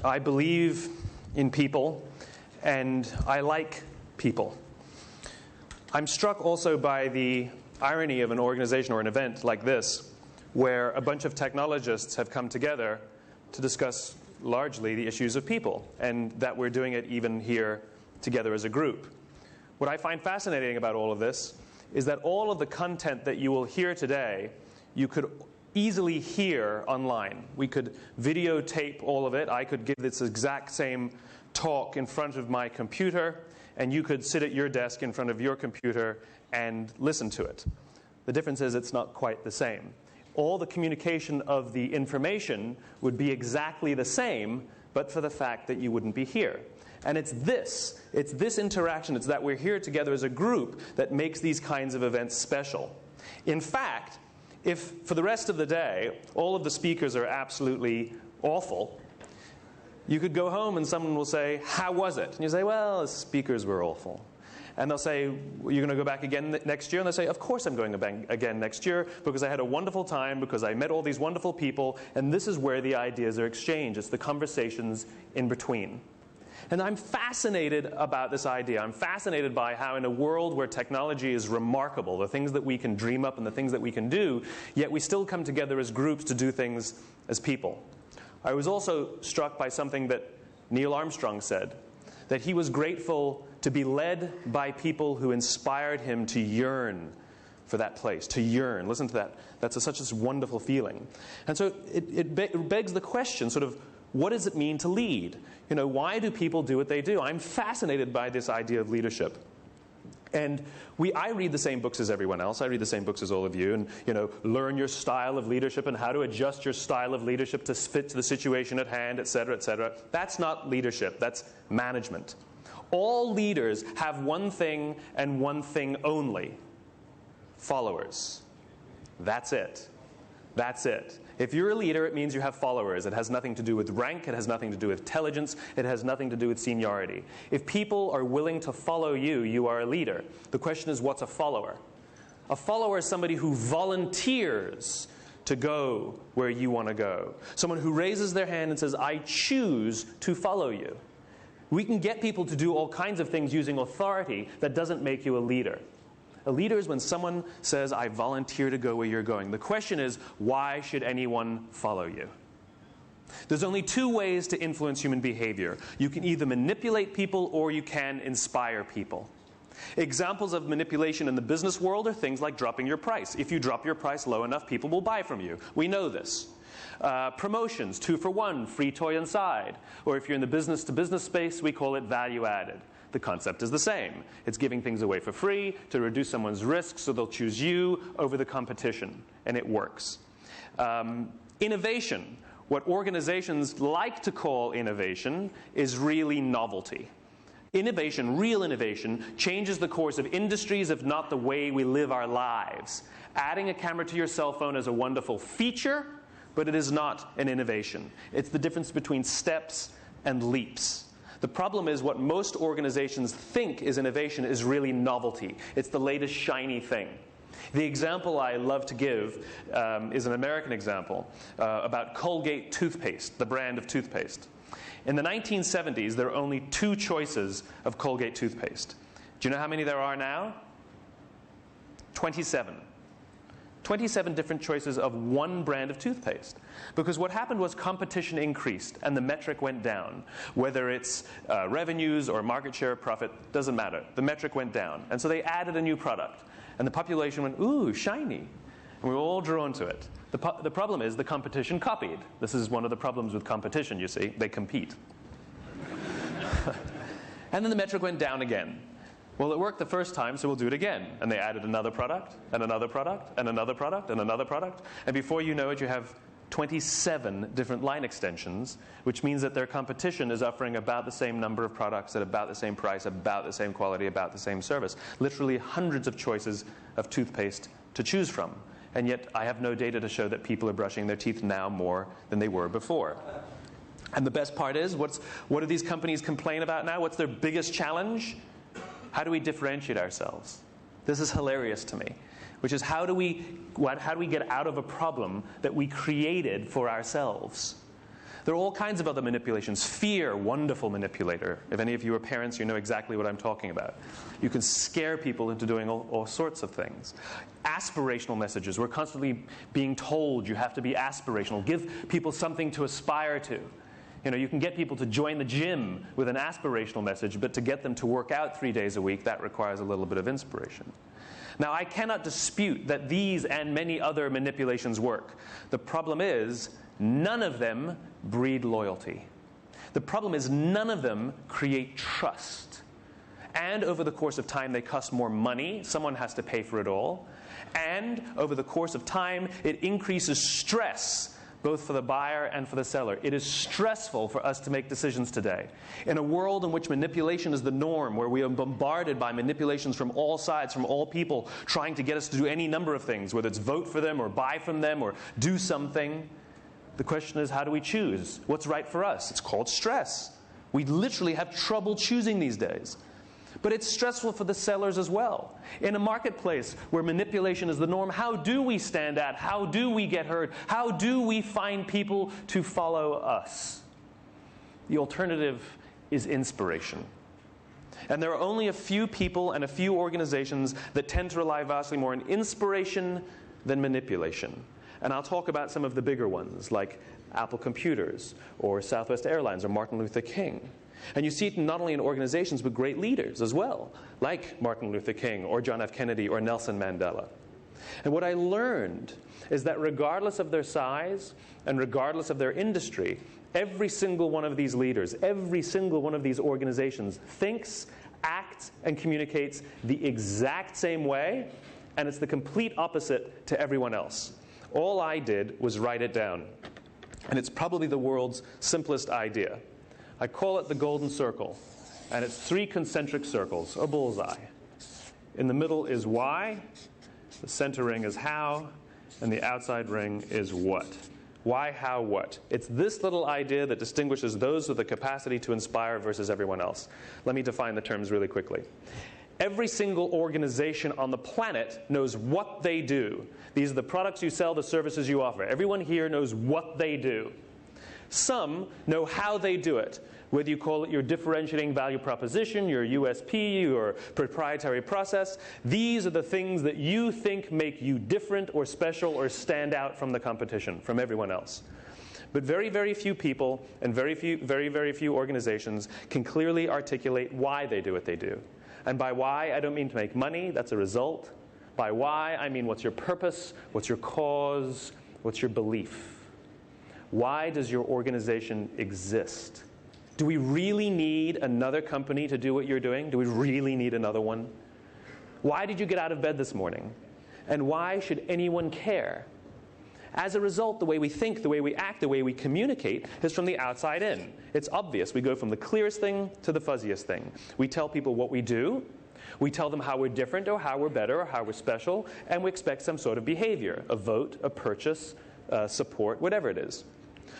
I believe in people, and I like people. I'm struck also by the irony of an organization or an event like this, where a bunch of technologists have come together to discuss largely the issues of people, and that we're doing it even here together as a group. What I find fascinating about all of this is that all of the content that you will hear today, you could easily hear online. We could videotape all of it. I could give this exact same talk in front of my computer, and you could sit at your desk in front of your computer and listen to it. The difference is it's not quite the same. All the communication of the information would be exactly the same, but for the fact that you wouldn't be here. And it's this interaction, it's that we're here together as a group that makes these kinds of events special. In fact, if for the rest of the day, all of the speakers are absolutely awful, you could go home and someone will say, "How was it?" And you say, "Well, the speakers were awful." And they'll say, "You're going to go back again next year?" And they'll say, "Of course I'm going again next year, because I had a wonderful time, because I met all these wonderful people." And this is where the ideas are exchanged. It's the conversations in between. And I'm fascinated about this idea. I'm fascinated by how in a world where technology is remarkable, the things that we can dream up and the things that we can do, yet we still come together as groups to do things as people. I was also struck by something that Neil Armstrong said, that he was grateful to be led by people who inspired him to yearn for that place, to yearn. Listen to that. That's such a wonderful feeling. And so it begs the question, sort of, what does it mean to lead? You know, why do people do what they do? I'm fascinated by this idea of leadership. And I read the same books as everyone else. I read the same books as all of you. And, you know, learn your style of leadership and how to adjust your style of leadership to fit to the situation at hand, et cetera, et cetera. That's not leadership. That's management. All leaders have one thing and one thing only: followers. That's it. That's it. If you're a leader, it means you have followers. It has nothing to do with rank. It has nothing to do with intelligence. It has nothing to do with seniority. If people are willing to follow you, you are a leader. The question is, what's a follower? A follower is somebody who volunteers to go where you want to go. Someone who raises their hand and says, "I choose to follow you." We can get people to do all kinds of things using authority. That doesn't make you a leader. A leader is when someone says, "I volunteer to go where you're going." The question is, why should anyone follow you? There's only two ways to influence human behavior. You can either manipulate people or you can inspire people. Examples of manipulation in the business world are things like dropping your price. If you drop your price low enough, people will buy from you. We know this. Promotions, 2 for 1, free toy inside. Or if you're in the business-to-business space, we call it value added. The concept is the same. It's giving things away for free to reduce someone's risk so they'll choose you over the competition. And it works. Innovation. What organizations like to call innovation is really novelty. Innovation, real innovation, changes the course of industries, if not the way we live our lives. Adding a camera to your cell phone is a wonderful feature, but it is not an innovation. It's the difference between steps and leaps. The problem is what most organizations think is innovation is really novelty. It's the latest shiny thing. The example I love to give is an American example about Colgate toothpaste, the brand of toothpaste. In the 1970s, there were only 2 choices of Colgate toothpaste. Do you know how many there are now? 27. 27 different choices of one brand of toothpaste. Because what happened was competition increased and the metric went down. Whether it's revenues or market share, profit, doesn't matter. The metric went down. And so they added a new product. And the population went, "Ooh, shiny." And we were all drawn to it. The problem is the competition copied. This is one of the problems with competition, you see. They compete. And then the metric went down again. Well, it worked the first time, so we'll do it again. And they added another product, and another product, and another product, and another product. And before you know it, you have 27 different line extensions, which means that their competition is offering about the same number of products at about the same price, about the same quality, about the same service. Literally hundreds of choices of toothpaste to choose from. And yet I have no data to show that people are brushing their teeth now more than they were before. And the best part is, what do these companies complain about now? What's their biggest challenge? How do we differentiate ourselves? This is hilarious to me, which is how do we get out of a problem that we created for ourselves? There are all kinds of other manipulations. Fear, wonderful manipulator. If any of you are parents, you know exactly what I'm talking about. You can scare people into doing all sorts of things. Aspirational messages. We're constantly being told you have to be aspirational. Give people something to aspire to. You can get people to join the gym with an aspirational message, but to get them to work out 3 days a week, that requires a little bit of inspiration. Now, I cannot dispute that these and many other manipulations work. The problem is, none of them breed loyalty. The problem is, none of them create trust. And over the course of time, they cost more money. Someone has to pay for it all. And over the course of time, it increases stress, both for the buyer and for the seller. It is stressful for us to make decisions today. In a world in which manipulation is the norm, where we are bombarded by manipulations from all sides, from all people, trying to get us to do any number of things, whether it's vote for them or buy from them or do something, the question is, how do we choose? What's right for us? It's called stress. We literally have trouble choosing these days. But it's stressful for the sellers as well. In a marketplace where manipulation is the norm, how do we stand out? How do we get heard? How do we find people to follow us? The alternative is inspiration. And there are only a few people and a few organizations that tend to rely vastly more on inspiration than manipulation. And I'll talk about some of the bigger ones, like Apple Computers, or Southwest Airlines, or Martin Luther King. And you see it not only in organizations, but great leaders as well, like Martin Luther King, or John F. Kennedy, or Nelson Mandela. And what I learned is that regardless of their size, and regardless of their industry, every single one of these leaders, every single one of these organizations thinks, acts, and communicates the exact same way, and it's the complete opposite to everyone else. All I did was write it down. And it's probably the world's simplest idea. I call it the golden circle. And it's 3 concentric circles, a bullseye. In the middle is why, the center ring is how, and the outside ring is what. Why, how, what. It's this little idea that distinguishes those with the capacity to inspire versus everyone else. Let me define the terms really quickly. Every single organization on the planet knows what they do. These are the products you sell, the services you offer. Everyone here knows what they do. Some know how they do it, whether you call it your differentiating value proposition, your USP, your proprietary process. These are the things that you think make you different or special or stand out from the competition, from everyone else. But very, very few people and very few organizations can clearly articulate why they do what they do. And by why, I don't mean to make money. That's a result. By why, I mean what's your purpose, what's your cause, what's your belief. Why does your organization exist? Do we really need another company to do what you're doing? Do we really need another one? Why did you get out of bed this morning? And why should anyone care? As a result, the way we think, the way we act, the way we communicate is from the outside in. It's obvious. We go from the clearest thing to the fuzziest thing. We tell people what we do. We tell them how we're different or how we're better or how we're special. And we expect some sort of behavior, a vote, a purchase, support, whatever it is.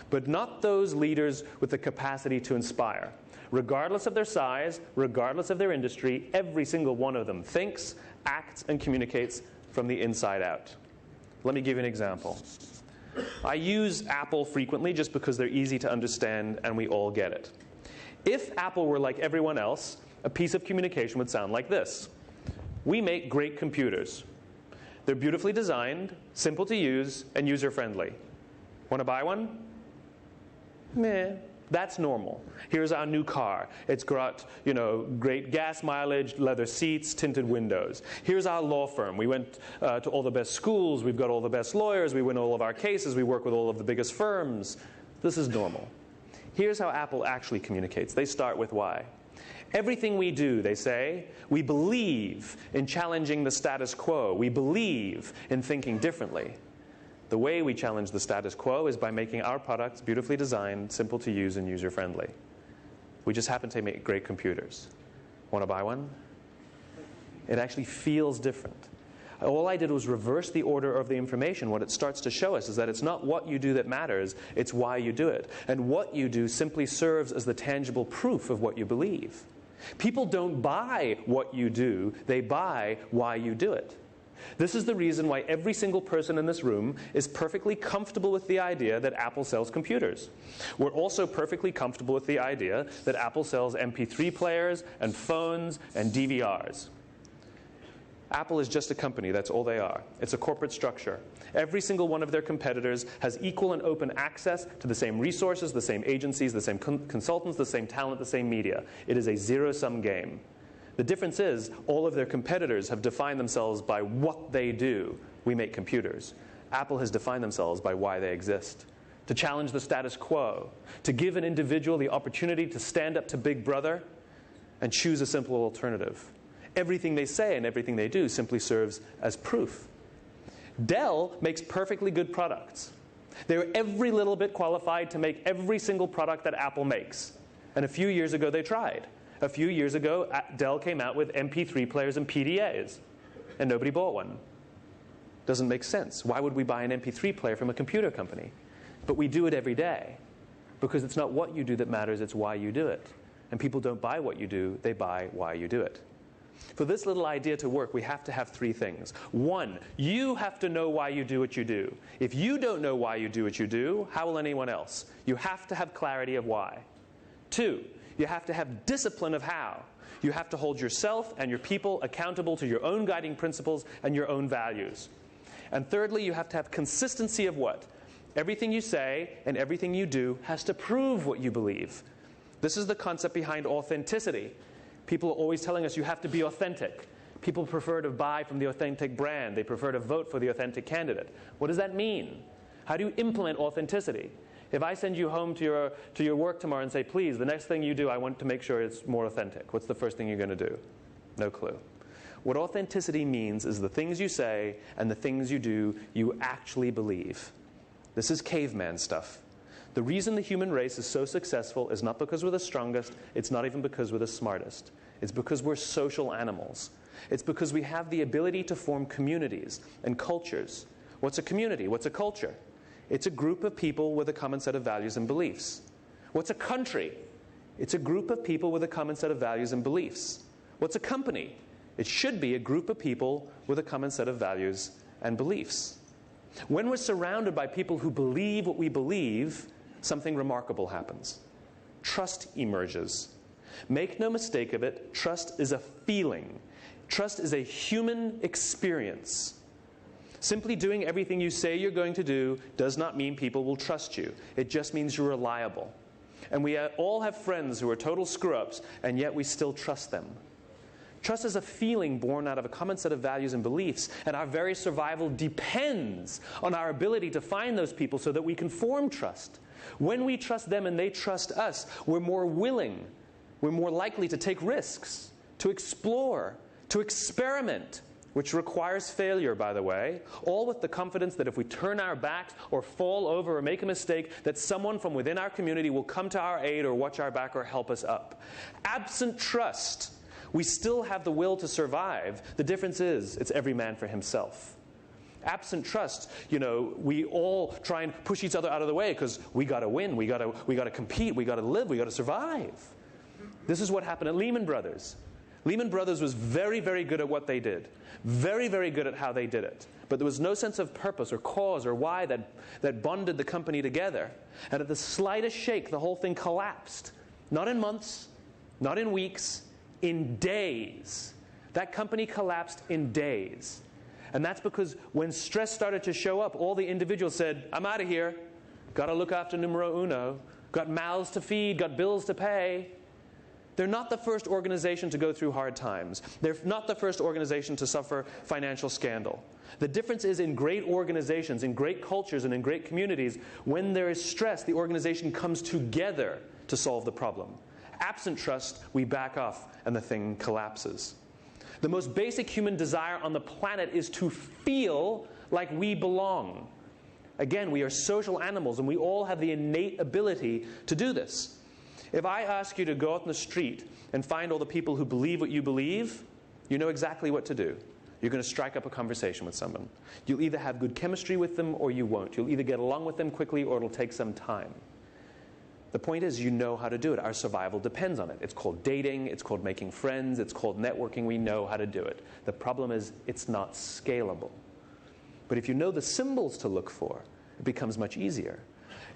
But not those leaders with the capacity to inspire. Regardless of their size, regardless of their industry, every single one of them thinks, acts, and communicates from the inside out. Let me give you an example. I use Apple frequently just because they're easy to understand and we all get it. If Apple were like everyone else, a piece of communication would sound like this. We make great computers. They're beautifully designed, simple to use, and user-friendly. Want to buy one? Meh. That's normal. Here's our new car. It's got, great gas mileage, leather seats, tinted windows. Here's our law firm. We went to all the best schools. We've got all the best lawyers. We win all of our cases. We work with all of the biggest firms. This is normal. Here's how Apple actually communicates. They start with why. Everything we do, they say, we believe in challenging the status quo. We believe in thinking differently. The way we challenge the status quo is by making our products beautifully designed, simple to use, and user-friendly. We just happen to make great computers. Want to buy one? It actually feels different. All I did was reverse the order of the information. What it starts to show us is that it's not what you do that matters, it's why you do it. And what you do simply serves as the tangible proof of what you believe. People don't buy what you do, they buy why you do it. This is the reason why every single person in this room is perfectly comfortable with the idea that Apple sells computers. We're also perfectly comfortable with the idea that Apple sells MP3 players and phones and DVRs. Apple is just a company, that's all they are. It's a corporate structure. Every single one of their competitors has equal and open access to the same resources, the same agencies, the same consultants, the same talent, the same media. It is a zero-sum game. The difference is, all of their competitors have defined themselves by what they do. We make computers. Apple has defined themselves by why they exist. To challenge the status quo, to give an individual the opportunity to stand up to Big Brother and choose a simple alternative. Everything they say and everything they do simply serves as proof. Dell makes perfectly good products. They're every little bit qualified to make every single product that Apple makes. And a few years ago they tried. A few years ago, Dell came out with MP3 players and PDAs, and nobody bought one. Doesn't make sense. Why would we buy an MP3 player from a computer company? But we do it every day, because it's not what you do that matters, it's why you do it. And people don't buy what you do, they buy why you do it. For this little idea to work, we have to have three things. One, you have to know why you do what you do. If you don't know why you do what you do, how will anyone else? You have to have clarity of why. Two, you have to have discipline of how. You have to hold yourself and your people accountable to your own guiding principles and your own values. And thirdly, you have to have consistency of what? Everything you say and everything you do has to prove what you believe. This is the concept behind authenticity. People are always telling us you have to be authentic. People prefer to buy from the authentic brand. They prefer to vote for the authentic candidate. What does that mean? How do you implement authenticity? If I send you home to your work tomorrow and say, please, the next thing you do, I want to make sure it's more authentic. What's the first thing you're going to do? No clue. What authenticity means is the things you say and the things you do, you actually believe. This is caveman stuff. The reason the human race is so successful is not because we're the strongest, it's not even because we're the smartest. It's because we're social animals. It's because we have the ability to form communities and cultures. What's a community? What's a culture? It's a group of people with a common set of values and beliefs. What's a country? It's a group of people with a common set of values and beliefs. What's a company? It should be a group of people with a common set of values and beliefs. When we're surrounded by people who believe what we believe, something remarkable happens. Trust emerges. Make no mistake of it, trust is a feeling. Trust is a human experience. Simply doing everything you say you're going to do does not mean people will trust you. It just means you're reliable. And we all have friends who are total screw-ups, and yet we still trust them. Trust is a feeling born out of a common set of values and beliefs, and our very survival depends on our ability to find those people so that we can form trust. When we trust them and they trust us, we're more willing, we're more likely to take risks, to explore, to experiment, which requires failure, by the way, all with the confidence that if we turn our backs or fall over or make a mistake, that someone from within our community will come to our aid or watch our back or help us up. Absent trust, we still have the will to survive. The difference is, it's every man for himself. Absent trust, we all try and push each other out of the way because we got to win, we got to compete, we got to live, we got to survive. This is what happened at Lehman Brothers. Lehman Brothers was very, very good at what they did. Very, very good at how they did it. But there was no sense of purpose or cause or why that bonded the company together. And at the slightest shake, the whole thing collapsed. Not in months, not in weeks, in days. That company collapsed in days. And that's because when stress started to show up, all the individuals said, I'm out of here. Got to look after numero uno. Got mouths to feed, got bills to pay. They're not the first organization to go through hard times. They're not the first organization to suffer financial scandal. The difference is in great organizations, in great cultures, and in great communities, when there is stress, the organization comes together to solve the problem. Absent trust, we back off and the thing collapses. The most basic human desire on the planet is to feel like we belong. Again, we are social animals, and we all have the innate ability to do this. If I ask you to go out in the street and find all the people who believe what you believe, you know exactly what to do. You're going to strike up a conversation with someone. You'll either have good chemistry with them or you won't. You'll either get along with them quickly or it'll take some time. The point is, you know how to do it. Our survival depends on it. It's called dating. It's called making friends. It's called networking. We know how to do it. The problem is, it's not scalable. But if you know the symbols to look for, it becomes much easier.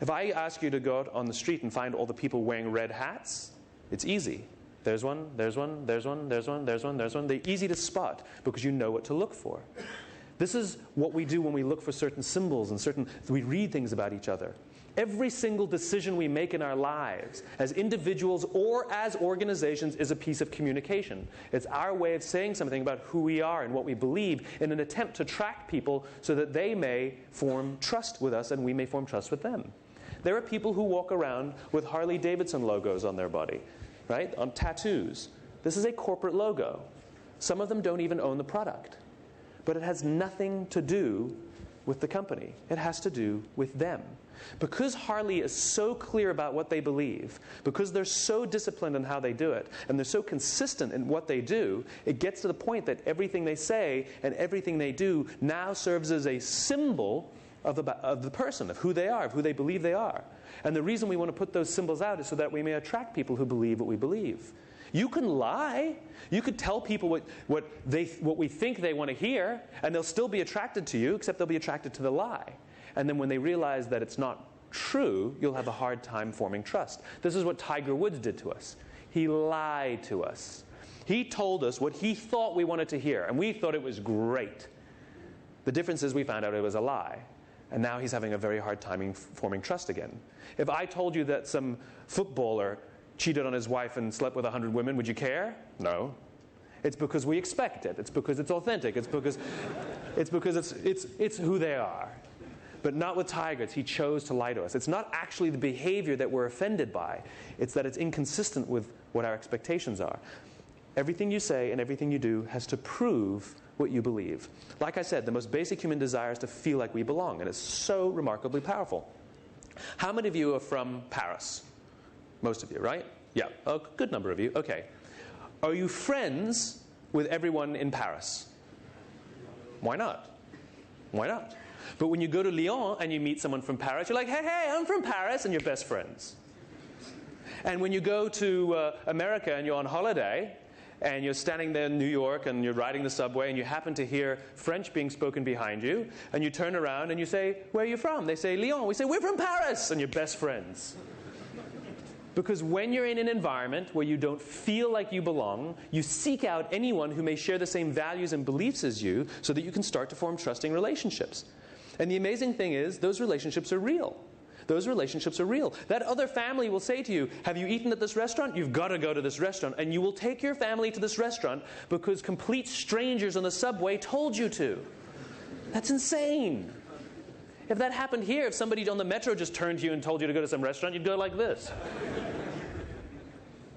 If I ask you to go out on the street and find all the people wearing red hats, it's easy. There's one, there's one, there's one, there's one, there's one, there's one. They're easy to spot because you know what to look for. This is what we do when we look for certain symbols and we read things about each other. Every single decision we make in our lives, as individuals or as organizations, is a piece of communication. It's our way of saying something about who we are and what we believe in an attempt to attract people so that they may form trust with us and we may form trust with them. There are people who walk around with Harley-Davidson logos on their body, right? On tattoos. This is a corporate logo. Some of them don't even own the product. But it has nothing to do with the company. It has to do with them. Because Harley is so clear about what they believe, because they're so disciplined in how they do it, and they're so consistent in what they do, it gets to the point that everything they say and everything they do now serves as a symbol of the person, of who they are, of who they believe they are. And the reason we want to put those symbols out is so that we may attract people who believe what we believe. You can lie. You could tell people what we think they want to hear, and they'll still be attracted to you, except they'll be attracted to the lie. And then when they realize that it's not true, you'll have a hard time forming trust. This is what Tiger Woods did to us. He lied to us. He told us what he thought we wanted to hear, and we thought it was great. The difference is we found out it was a lie. And now he's having a very hard time forming trust again. If I told you that some footballer cheated on his wife and slept with 100 women, would you care? No. It's because we expect it. It's because it's authentic. It's because it's who they are. But not with Tigers. He chose to lie to us. It's not actually the behavior that we're offended by. It's that it's inconsistent with what our expectations are. Everything you say and everything you do has to prove what you believe. Like I said, the most basic human desire is to feel like we belong, and it's so remarkably powerful. How many of you are from Paris? Most of you, right? Yeah, a good number of you. Okay. Are you friends with everyone in Paris? Why not? Why not? But when you go to Lyon and you meet someone from Paris, you're like, hey, I'm from Paris, and you're best friends. And when you go to America and you're on holiday, and you're standing there in New York and you're riding the subway and you happen to hear French being spoken behind you, and you turn around and you say, where are you from? They say, Lyon. We say, we're from Paris, and you're best friends. Because when you're in an environment where you don't feel like you belong, you seek out anyone who may share the same values and beliefs as you so that you can start to form trusting relationships. And the amazing thing is, those relationships are real. Those relationships are real. That other family will say to you, have you eaten at this restaurant? You've got to go to this restaurant. And you will take your family to this restaurant because complete strangers on the subway told you to. That's insane. If that happened here, if somebody on the metro just turned to you and told you to go to some restaurant, you'd go like this.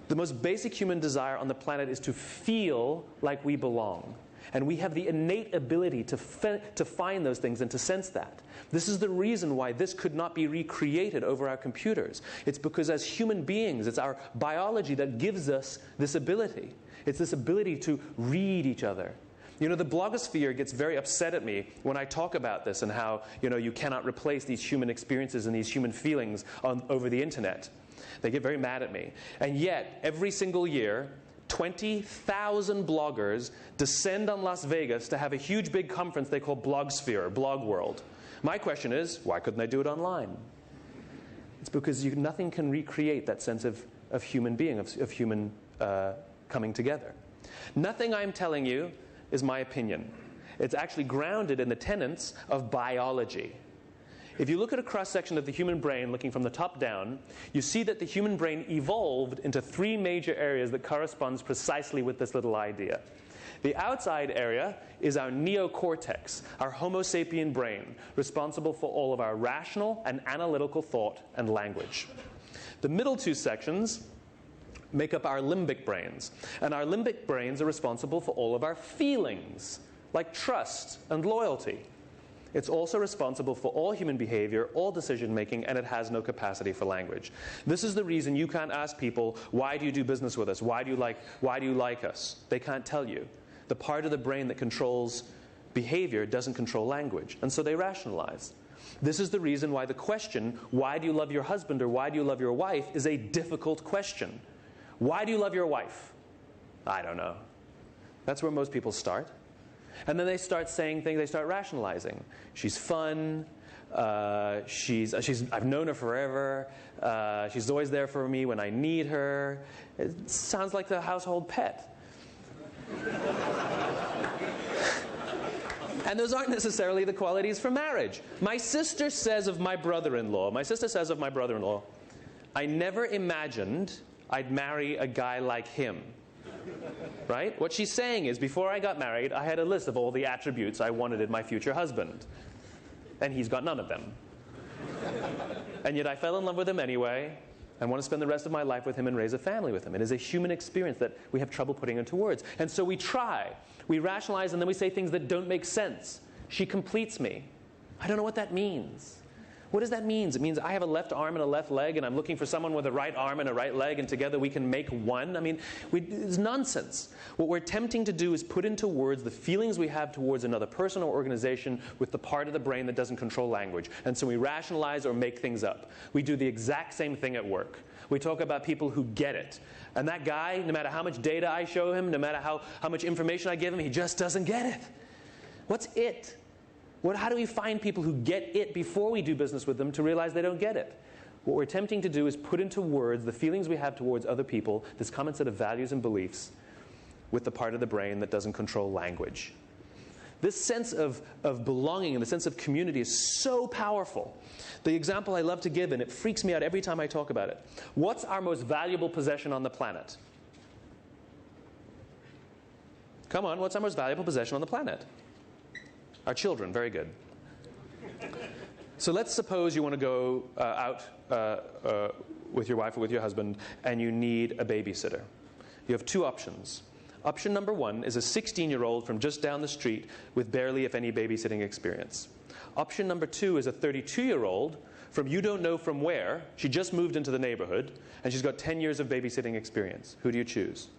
The most basic human desire on the planet is to feel like we belong. And we have the innate ability to find those things and to sense that. This is the reason why this could not be recreated over our computers. It's because as human beings, it's our biology that gives us this ability. It's this ability to read each other. You know, the blogosphere gets very upset at me when I talk about this and how, you cannot replace these human experiences and these human feelings over the internet. They get very mad at me. And yet, every single year, 20,000 bloggers descend on Las Vegas to have a huge big conference they call Blogsphere, Blog World. My question is, why couldn't they do it online? It's because nothing can recreate that sense of human being, of human coming together. Nothing I'm telling you is my opinion. It's actually grounded in the tenets of biology. If you look at a cross-section of the human brain, looking from the top down, you see that the human brain evolved into three major areas that corresponds precisely with this little idea. The outside area is our neocortex, our Homo sapien brain, responsible for all of our rational and analytical thought and language. The middle two sections make up our limbic brains, and our limbic brains are responsible for all of our feelings, like trust and loyalty. It's also responsible for all human behavior, all decision-making, and it has no capacity for language. This is the reason you can't ask people, why do you do business with us? Why do you like us? They can't tell you. The part of the brain that controls behavior doesn't control language, and so they rationalize. This is the reason why the question, why do you love your husband or why do you love your wife, is a difficult question. Why do you love your wife? I don't know. That's where most people start. And then they start saying things, they start rationalizing. She's fun. I've known her forever. She's always there for me when I need her. It sounds like the household pet. And those aren't necessarily the qualities for marriage. My sister says of my brother-in-law, I never imagined I'd marry a guy like him. Right? What she's saying is, before I got married, I had a list of all the attributes I wanted in my future husband. And he's got none of them. And yet I fell in love with him anyway. I want to spend the rest of my life with him and raise a family with him. It is a human experience that we have trouble putting into words. And so we try. We rationalize, and then we say things that don't make sense. She completes me. I don't know what that means. What does that mean? It means I have a left arm and a left leg, and I'm looking for someone with a right arm and a right leg, and together we can make one. I mean, it's nonsense. What we're attempting to do is put into words the feelings we have towards another person or organization with the part of the brain that doesn't control language. And so we rationalize or make things up. We do the exact same thing at work. We talk about people who get it. And that guy, no matter how much data I show him, no matter how much information I give him, he just doesn't get it. What's it? How do we find people who get it before we do business with them to realize they don't get it? What we're attempting to do is put into words the feelings we have towards other people, this common set of values and beliefs, with the part of the brain that doesn't control language. This sense of belonging and the sense of community is so powerful. The example I love to give, and it freaks me out every time I talk about it. What's our most valuable possession on the planet? Come on, what's our most valuable possession on the planet? Our children. Very good. So let's suppose you want to go out with your wife or with your husband, and you need a babysitter. You have two options. Option number one is a 16-year-old from just down the street with barely, if any, babysitting experience. Option number two is a 32-year-old from you don't know from where. She just moved into the neighborhood, and she's got 10 years of babysitting experience. Who do you choose?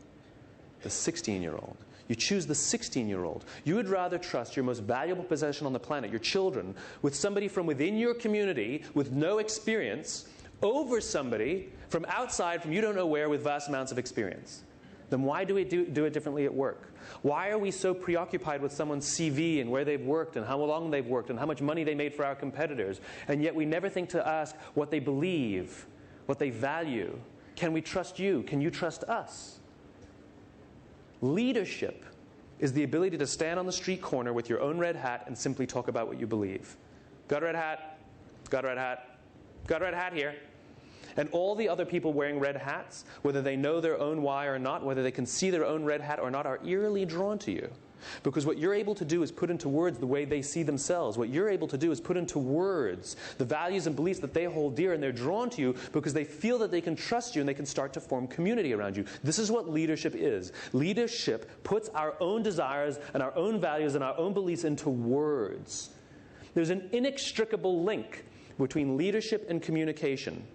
The 16-year-old. You choose the 16-year-old. You would rather trust your most valuable possession on the planet, your children, with somebody from within your community with no experience over somebody from outside, from you don't know where, with vast amounts of experience. Then why do we do it differently at work? Why are we so preoccupied with someone's CV and where they've worked and how long they've worked and how much money they made for our competitors, and yet we never think to ask what they believe, what they value? Can we trust you? Can you trust us? Leadership is the ability to stand on the street corner with your own red hat and simply talk about what you believe. Got a red hat? Got a red hat? Got a red hat here. And all the other people wearing red hats, whether they know their own why or not, whether they can see their own red hat or not, are eerily drawn to you. Because what you're able to do is put into words the way they see themselves. What you're able to do is put into words the values and beliefs that they hold dear, and they're drawn to you because they feel that they can trust you and they can start to form community around you. This is what leadership is. Leadership puts our own desires and our own values and our own beliefs into words. There's an inextricable link between leadership and communication.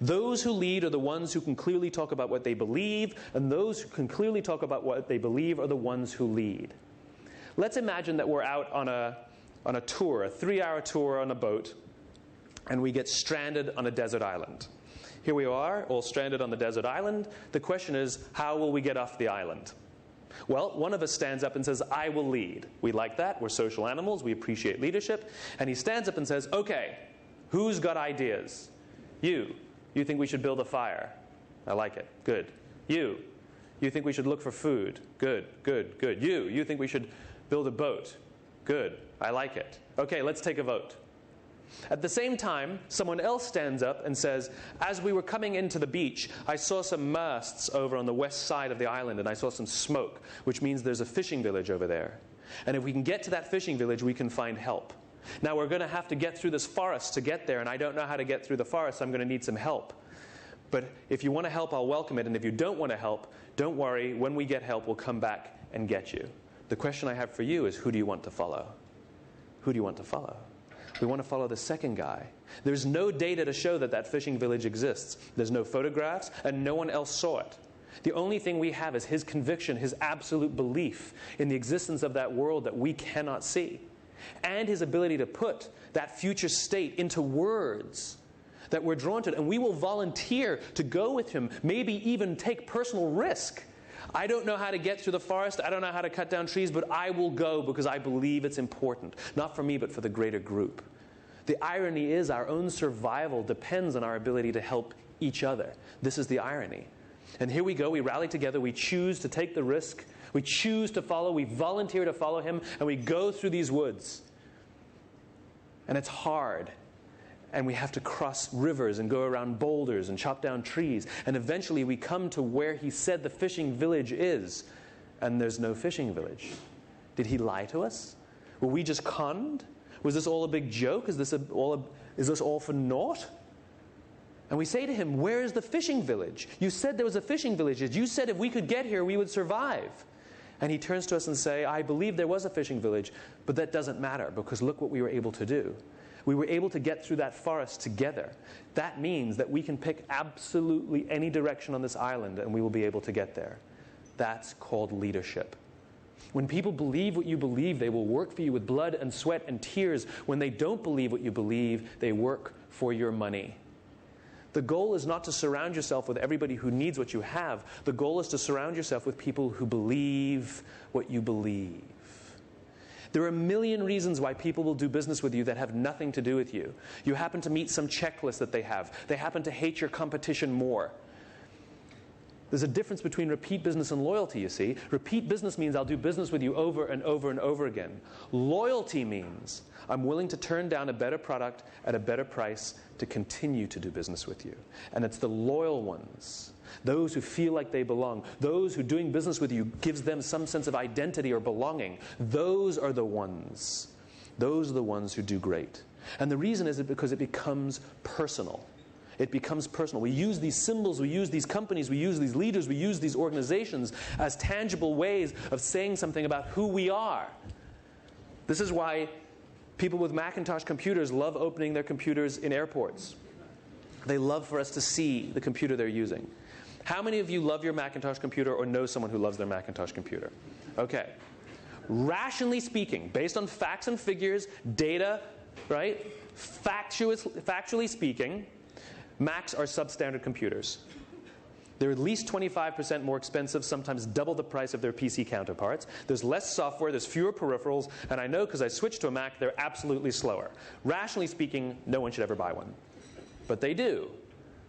Those who lead are the ones who can clearly talk about what they believe, and those who can clearly talk about what they believe are the ones who lead. Let's imagine that we're out on a tour, a 3-hour tour on a boat, and we get stranded on a desert island. Here we are, all stranded on the desert island. The question is, how will we get off the island? Well, one of us stands up and says, I will lead. We like that. We're social animals. We appreciate leadership. And he stands up and says, okay, who's got ideas? You think we should build a fire? I like it. Good. You think we should look for food? Good. You think we should build a boat? Good. I like it. Okay, let's take a vote. At the same time, someone else stands up and says, as we were coming into the beach, I saw some masts over on the west side of the island, and I saw some smoke, which means there's a fishing village over there. And if we can get to that fishing village, we can find help. Now, we're going to have to get through this forest to get there, and I don't know how to get through the forest, so I'm going to need some help. But if you want to help, I'll welcome it, and if you don't want to help, don't worry. When we get help, we'll come back and get you. The question I have for you is, who do you want to follow? Who do you want to follow? We want to follow the second guy. There's no data to show that that fishing village exists. There's no photographs, and no one else saw it. The only thing we have is his conviction, his absolute belief in the existence of that world that we cannot see. and his ability to put that future state into words that we're drawn to. And we will volunteer to go with him, maybe even take personal risk. I don't know how to get through the forest. I don't know how to cut down trees, but I will go because I believe it's important. Not for me, but for the greater group. The irony is our own survival depends on our ability to help each other. This is the irony. And here we go. We rally together. We choose to take the risk. We choose to follow. We volunteer to follow him. And we go through these woods. And it's hard. And we have to cross rivers and go around boulders and chop down trees. And eventually we come to where he said the fishing village is. And there's no fishing village. Did he lie to us? Were we just conned? Was this all a big joke? Is this all for naught? And we say to him, where is the fishing village? You said there was a fishing village. You said if we could get here, we would survive. And he turns to us and says, I believe there was a fishing village, but that doesn't matter because look what we were able to do. We were able to get through that forest together. That means that we can pick absolutely any direction on this island and we will be able to get there. That's called leadership. When people believe what you believe, they will work for you with blood and sweat and tears. When they don't believe what you believe, they work for your money. The goal is not to surround yourself with everybody who needs what you have. The goal is to surround yourself with people who believe what you believe. There are a million reasons why people will do business with you that have nothing to do with you. You happen to meet some checklist that they have. They happen to hate your competition more. There's a difference between repeat business and loyalty, you see. Repeat business means I'll do business with you over and over and over again. Loyalty means I'm willing to turn down a better product at a better price to continue to do business with you. And it's the loyal ones, those who feel like they belong, those who doing business with you gives them some sense of identity or belonging. Those are the ones. Those are the ones who do great. And the reason is because it becomes personal. It becomes personal. We use these symbols, we use these companies, we use these leaders, we use these organizations as tangible ways of saying something about who we are. This is why people with Macintosh computers love opening their computers in airports. They love for us to see the computer they're using. How many of you love your Macintosh computer or know someone who loves their Macintosh computer? Okay. Rationally speaking, based on facts and figures, data, right? Factually speaking, Macs are substandard computers. They're at least 25% more expensive, sometimes double the price of their PC counterparts. There's less software, there's fewer peripherals, and I know because I switched to a Mac, they're absolutely slower. Rationally speaking, no one should ever buy one. But they do,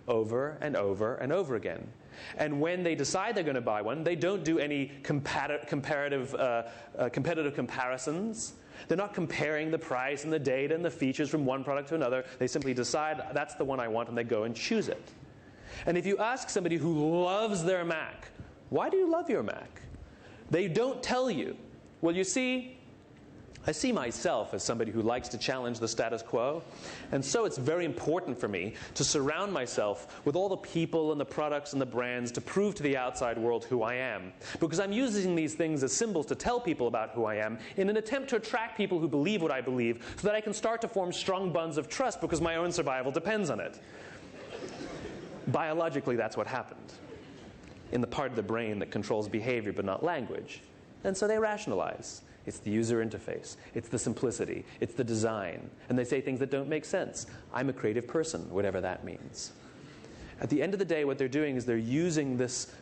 over and over and over again. And when they decide they're going to buy one, they don't do any competitive comparisons. They're not comparing the price and the data and the features from one product to another. They simply decide, that's the one I want, and they go and choose it. And if you ask somebody who loves their Mac, why do you love your Mac? They don't tell you. Well, you see, I see myself as somebody who likes to challenge the status quo. And so it's very important for me to surround myself with all the people and the products and the brands to prove to the outside world who I am. Because I'm using these things as symbols to tell people about who I am in an attempt to attract people who believe what I believe so that I can start to form strong bonds of trust because my own survival depends on it. Biologically, that's what happened in the part of the brain that controls behavior but not language. And so they rationalize. It's the user interface. It's the simplicity. It's the design. And they say things that don't make sense. I'm a creative person, whatever that means. At the end of the day, what they're doing is they're using this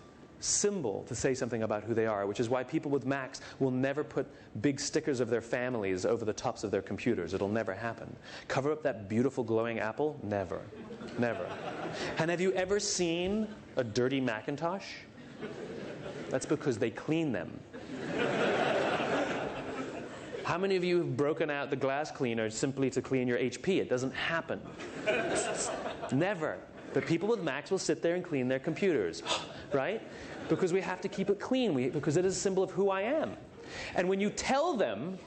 symbol to say something about who they are, which is why people with Macs will never put big stickers of their families over the tops of their computers. It'll never happen. Cover up that beautiful glowing apple? Never. Never. And have you ever seen a dirty Macintosh? That's because they clean them. How many of you have broken out the glass cleaner simply to clean your HP? It doesn't happen. Never. But people with Macs will sit there and clean their computers, right? Because we have to keep it clean, because it is a symbol of who I am. And when you tell them,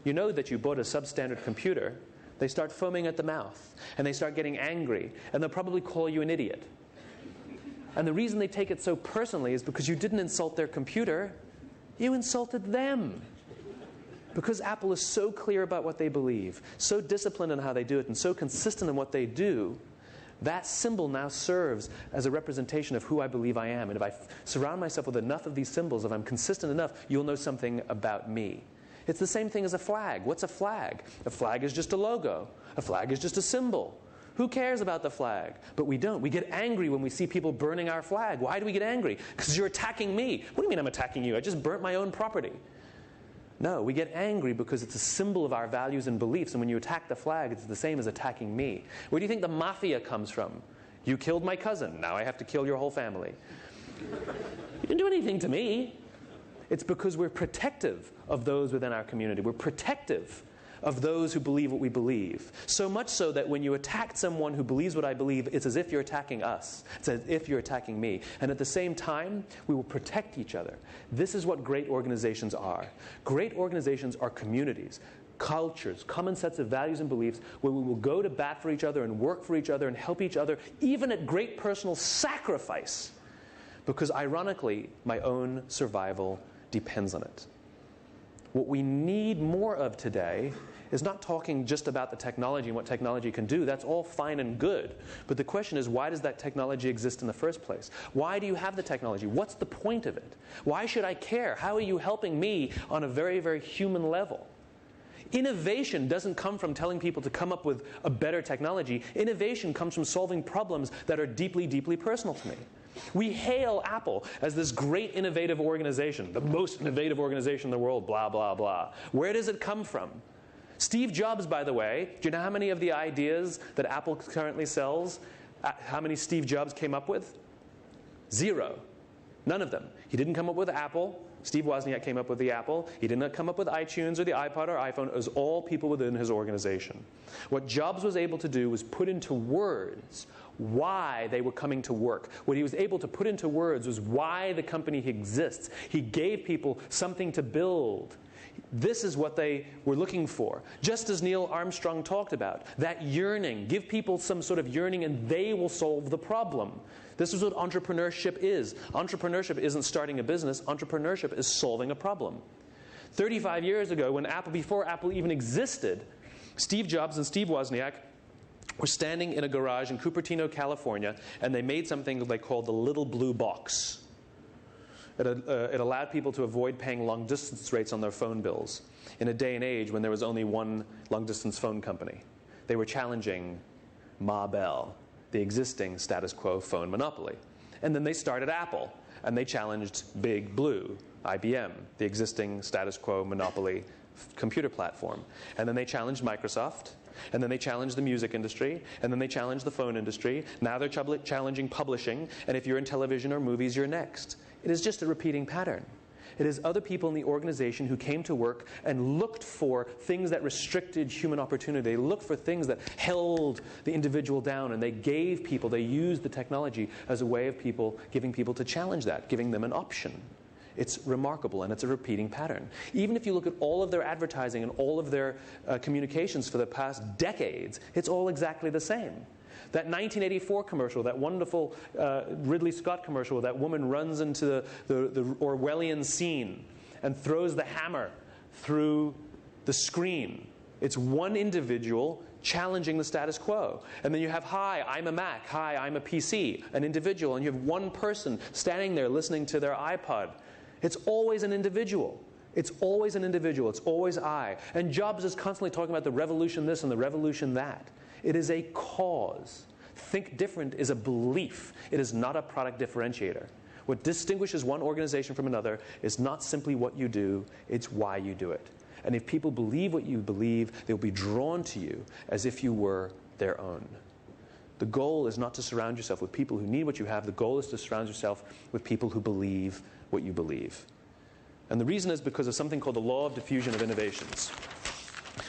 you know that you bought a substandard computer, they start foaming at the mouth, and they start getting angry, and they'll probably call you an idiot. And the reason they take it so personally is because you didn't insult their computer, you insulted them. Because Apple is so clear about what they believe, so disciplined in how they do it, and so consistent in what they do, that symbol now serves as a representation of who I believe I am. And if I surround myself with enough of these symbols, if I'm consistent enough, you'll know something about me. It's the same thing as a flag. What's a flag? A flag is just a logo. A flag is just a symbol. Who cares about the flag? But we don't. We get angry when we see people burning our flag. Why do we get angry? Because you're attacking me. What do you mean I'm attacking you? I just burnt my own property. No, we get angry because it's a symbol of our values and beliefs, and when you attack the flag, it's the same as attacking me. Where do you think the mafia comes from? You killed my cousin, now I have to kill your whole family. You didn't do anything to me. It's because we're protective of those within our community. We're protective of those who believe what we believe. So much so that when you attack someone who believes what I believe, it's as if you're attacking us. It's as if you're attacking me. And at the same time, we will protect each other. This is what great organizations are. Great organizations are communities, cultures, common sets of values and beliefs where we will go to bat for each other and work for each other and help each other, even at great personal sacrifice. Because ironically, my own survival depends on it. What we need more of today is not talking just about the technology and what technology can do. That's all fine and good. But the question is, why does that technology exist in the first place? Why do you have the technology? What's the point of it? Why should I care? How are you helping me on a very, very human level? Innovation doesn't come from telling people to come up with a better technology. Innovation comes from solving problems that are deeply, deeply personal to me. We hail Apple as this great innovative organization, the most innovative organization in the world, blah, blah, blah. Where does it come from? Steve Jobs, by the way, do you know how many of the ideas that Apple currently sells, how many Steve Jobs came up with? 0. None of them. He didn't come up with Apple. Steve Wozniak came up with the Apple. He did not come up with iTunes or the iPod or iPhone. It was all people within his organization. What Jobs was able to do was put into words why they were coming to work. What he was able to put into words was why the company exists. He gave people something to build. This is what they were looking for. Just as Neil Armstrong talked about, that yearning. Give people some sort of yearning and they will solve the problem. This is what entrepreneurship is. Entrepreneurship isn't starting a business. Entrepreneurship is solving a problem. 35 years ago, when before Apple even existed, Steve Jobs and Steve Wozniak were standing in a garage in Cupertino, California, and they made something they called the little blue box. It allowed people to avoid paying long-distance rates on their phone bills in a day and age when there was only one long-distance phone company. They were challenging Ma Bell, the existing status quo phone monopoly. And then they started Apple, and they challenged Big Blue, IBM, the existing status quo monopoly computer platform. And then they challenged Microsoft, and then they challenged the music industry, and then they challenged the phone industry. Now they're challenging publishing, and if you're in television or movies, you're next. It is just a repeating pattern. It is other people in the organization who came to work and looked for things that restricted human opportunity. They looked for things that held the individual down, and they gave people, they used the technology as a way of giving people to challenge that, giving them an option. It's remarkable, and it's a repeating pattern. Even if you look at all of their advertising and all of their communications for the past decades, it's all exactly the same. That 1984 commercial, that wonderful Ridley Scott commercial, that woman runs into the Orwellian scene and throws the hammer through the screen. It's one individual challenging the status quo. And then you have, hi, I'm a Mac. Hi, I'm a PC, an individual. And you have one person standing there listening to their iPod. It's always an individual. It's always an individual. It's always I. And Jobs is constantly talking about the revolution this and the revolution that. It is a cause. Think different is a belief. It is not a product differentiator. What distinguishes one organization from another is not simply what you do, it's why you do it. And if people believe what you believe, they'll be drawn to you as if you were their own. The goal is not to surround yourself with people who need what you have. The goal is to surround yourself with people who believe what you believe. And the reason is because of something called the law of diffusion of innovations.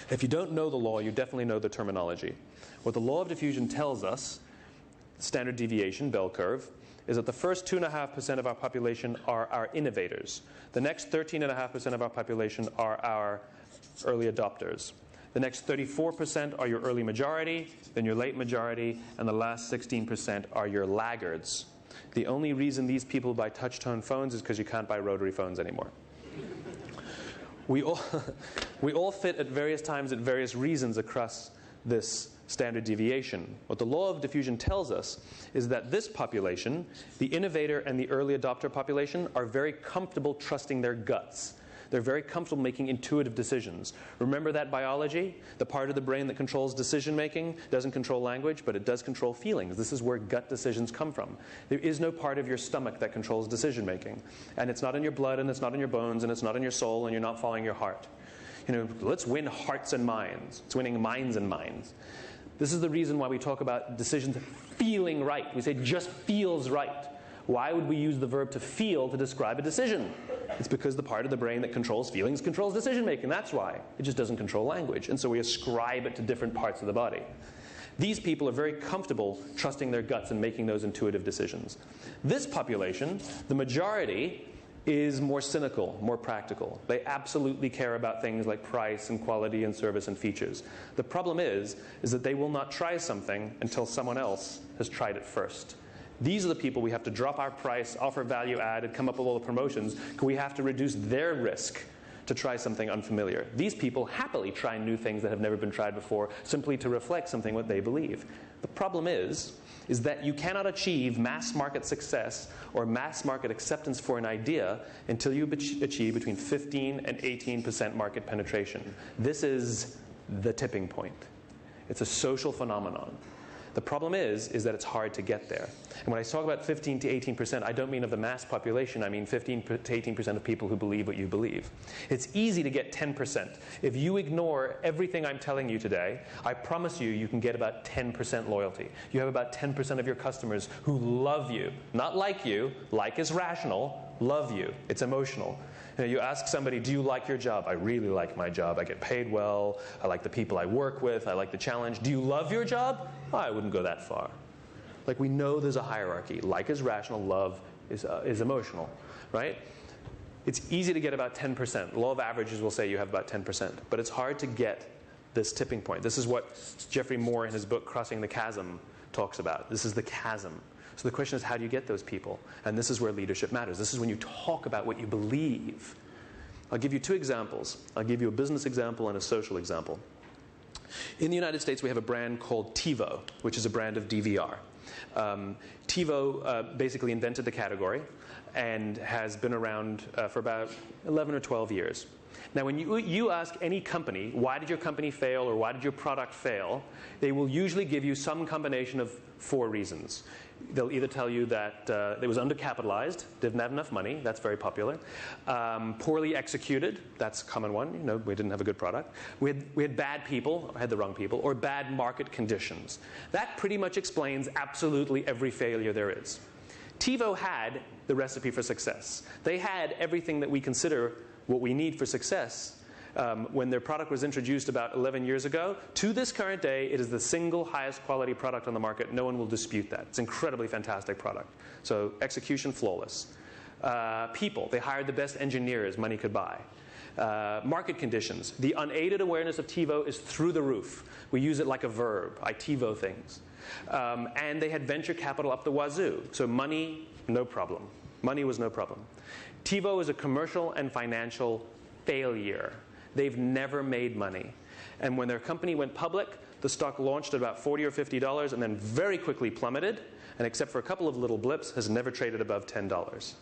If you don't know the law, you definitely know the terminology. What the law of diffusion tells us, standard deviation, bell curve, is that the first 2.5% of our population are our innovators. The next 13.5% of our population are our early adopters. The next 34% are your early majority, then your late majority, and the last 16% are your laggards. The only reason these people buy touch-tone phones is because you can't buy rotary phones anymore. We all fit at various times at various reasons across this standard deviation. What the law of diffusion tells us is that this population, the innovator and the early adopter population, are very comfortable trusting their guts. They're very comfortable making intuitive decisions. Remember that biology? The part of the brain that controls decision-making doesn't control language, but it does control feelings. This is where gut decisions come from. There is no part of your stomach that controls decision-making. And it's not in your blood, and it's not in your bones, and it's not in your soul, and you're not following your heart. Let's win hearts and minds. It's winning minds and minds. This is the reason why we talk about decisions feeling right. We say just feels right. Why would we use the verb to feel to describe a decision? It's because the part of the brain that controls feelings controls decision-making. That's why. It just doesn't control language. And so we ascribe it to different parts of the body. These people are very comfortable trusting their guts and making those intuitive decisions. This population, the majority, is more cynical, more practical. They absolutely care about things like price and quality and service and features. The problem is that they will not try something until someone else has tried it first. These are the people we have to drop our price, offer value added, come up with all the promotions, because we have to reduce their risk to try something unfamiliar. These people happily try new things that have never been tried before, simply to reflect something what they believe. The problem is that you cannot achieve mass market success or mass market acceptance for an idea until you achieve between 15 and 18% market penetration. This is the tipping point. It's a social phenomenon. The problem is that it's hard to get there. And when I talk about 15 to 18%, I don't mean of the mass population. I mean 15 to 18% of people who believe what you believe. It's easy to get 10%. If you ignore everything I'm telling you today, I promise you can get about 10% loyalty. You have about 10% of your customers who love you. Not like you. Like is rational. Love you. It's emotional. You ask somebody, do you like your job? I really like my job. I get paid well. I like the people I work with. I like the challenge. Do you love your job? Oh, I wouldn't go that far. Like, we know there's a hierarchy. Like is rational. Love is emotional, right? It's easy to get about 10%. Law of averages will say you have about 10%. But it's hard to get this tipping point. This is what Geoffrey Moore in his book, Crossing the Chasm, talks about. This is the chasm. So the question is, how do you get those people? And this is where leadership matters. This is when you talk about what you believe. I'll give you two examples. I'll give you a business example and a social example. In the United States, we have a brand called TiVo, which is a brand of DVR. TiVo basically invented the category and has been around for about 11 or 12 years. Now, when you ask any company, why did your company fail or why did your product fail, they will usually give you some combination of 4 reasons. They'll either tell you that it was undercapitalized, didn't have enough money, that's very popular. Poorly executed, that's a common one, we didn't have a good product. We had bad people, or had the wrong people, or bad market conditions. That pretty much explains absolutely every failure there is. TiVo had the recipe for success. They had everything that we consider what we need for success. When their product was introduced about 11 years ago, to this current day, it is the single highest quality product on the market. No one will dispute that. It's an incredibly fantastic product. So execution, flawless. People, they hired the best engineers money could buy. Market conditions. The unaided awareness of TiVo is through the roof. We use it like a verb. I TiVo things. And they had venture capital up the wazoo. So money, no problem. Money was no problem. TiVo is a commercial and financial failure. They've never made money. And when their company went public, the stock launched at about $40 or $50 and then very quickly plummeted, and except for a couple of little blips, has never traded above $10.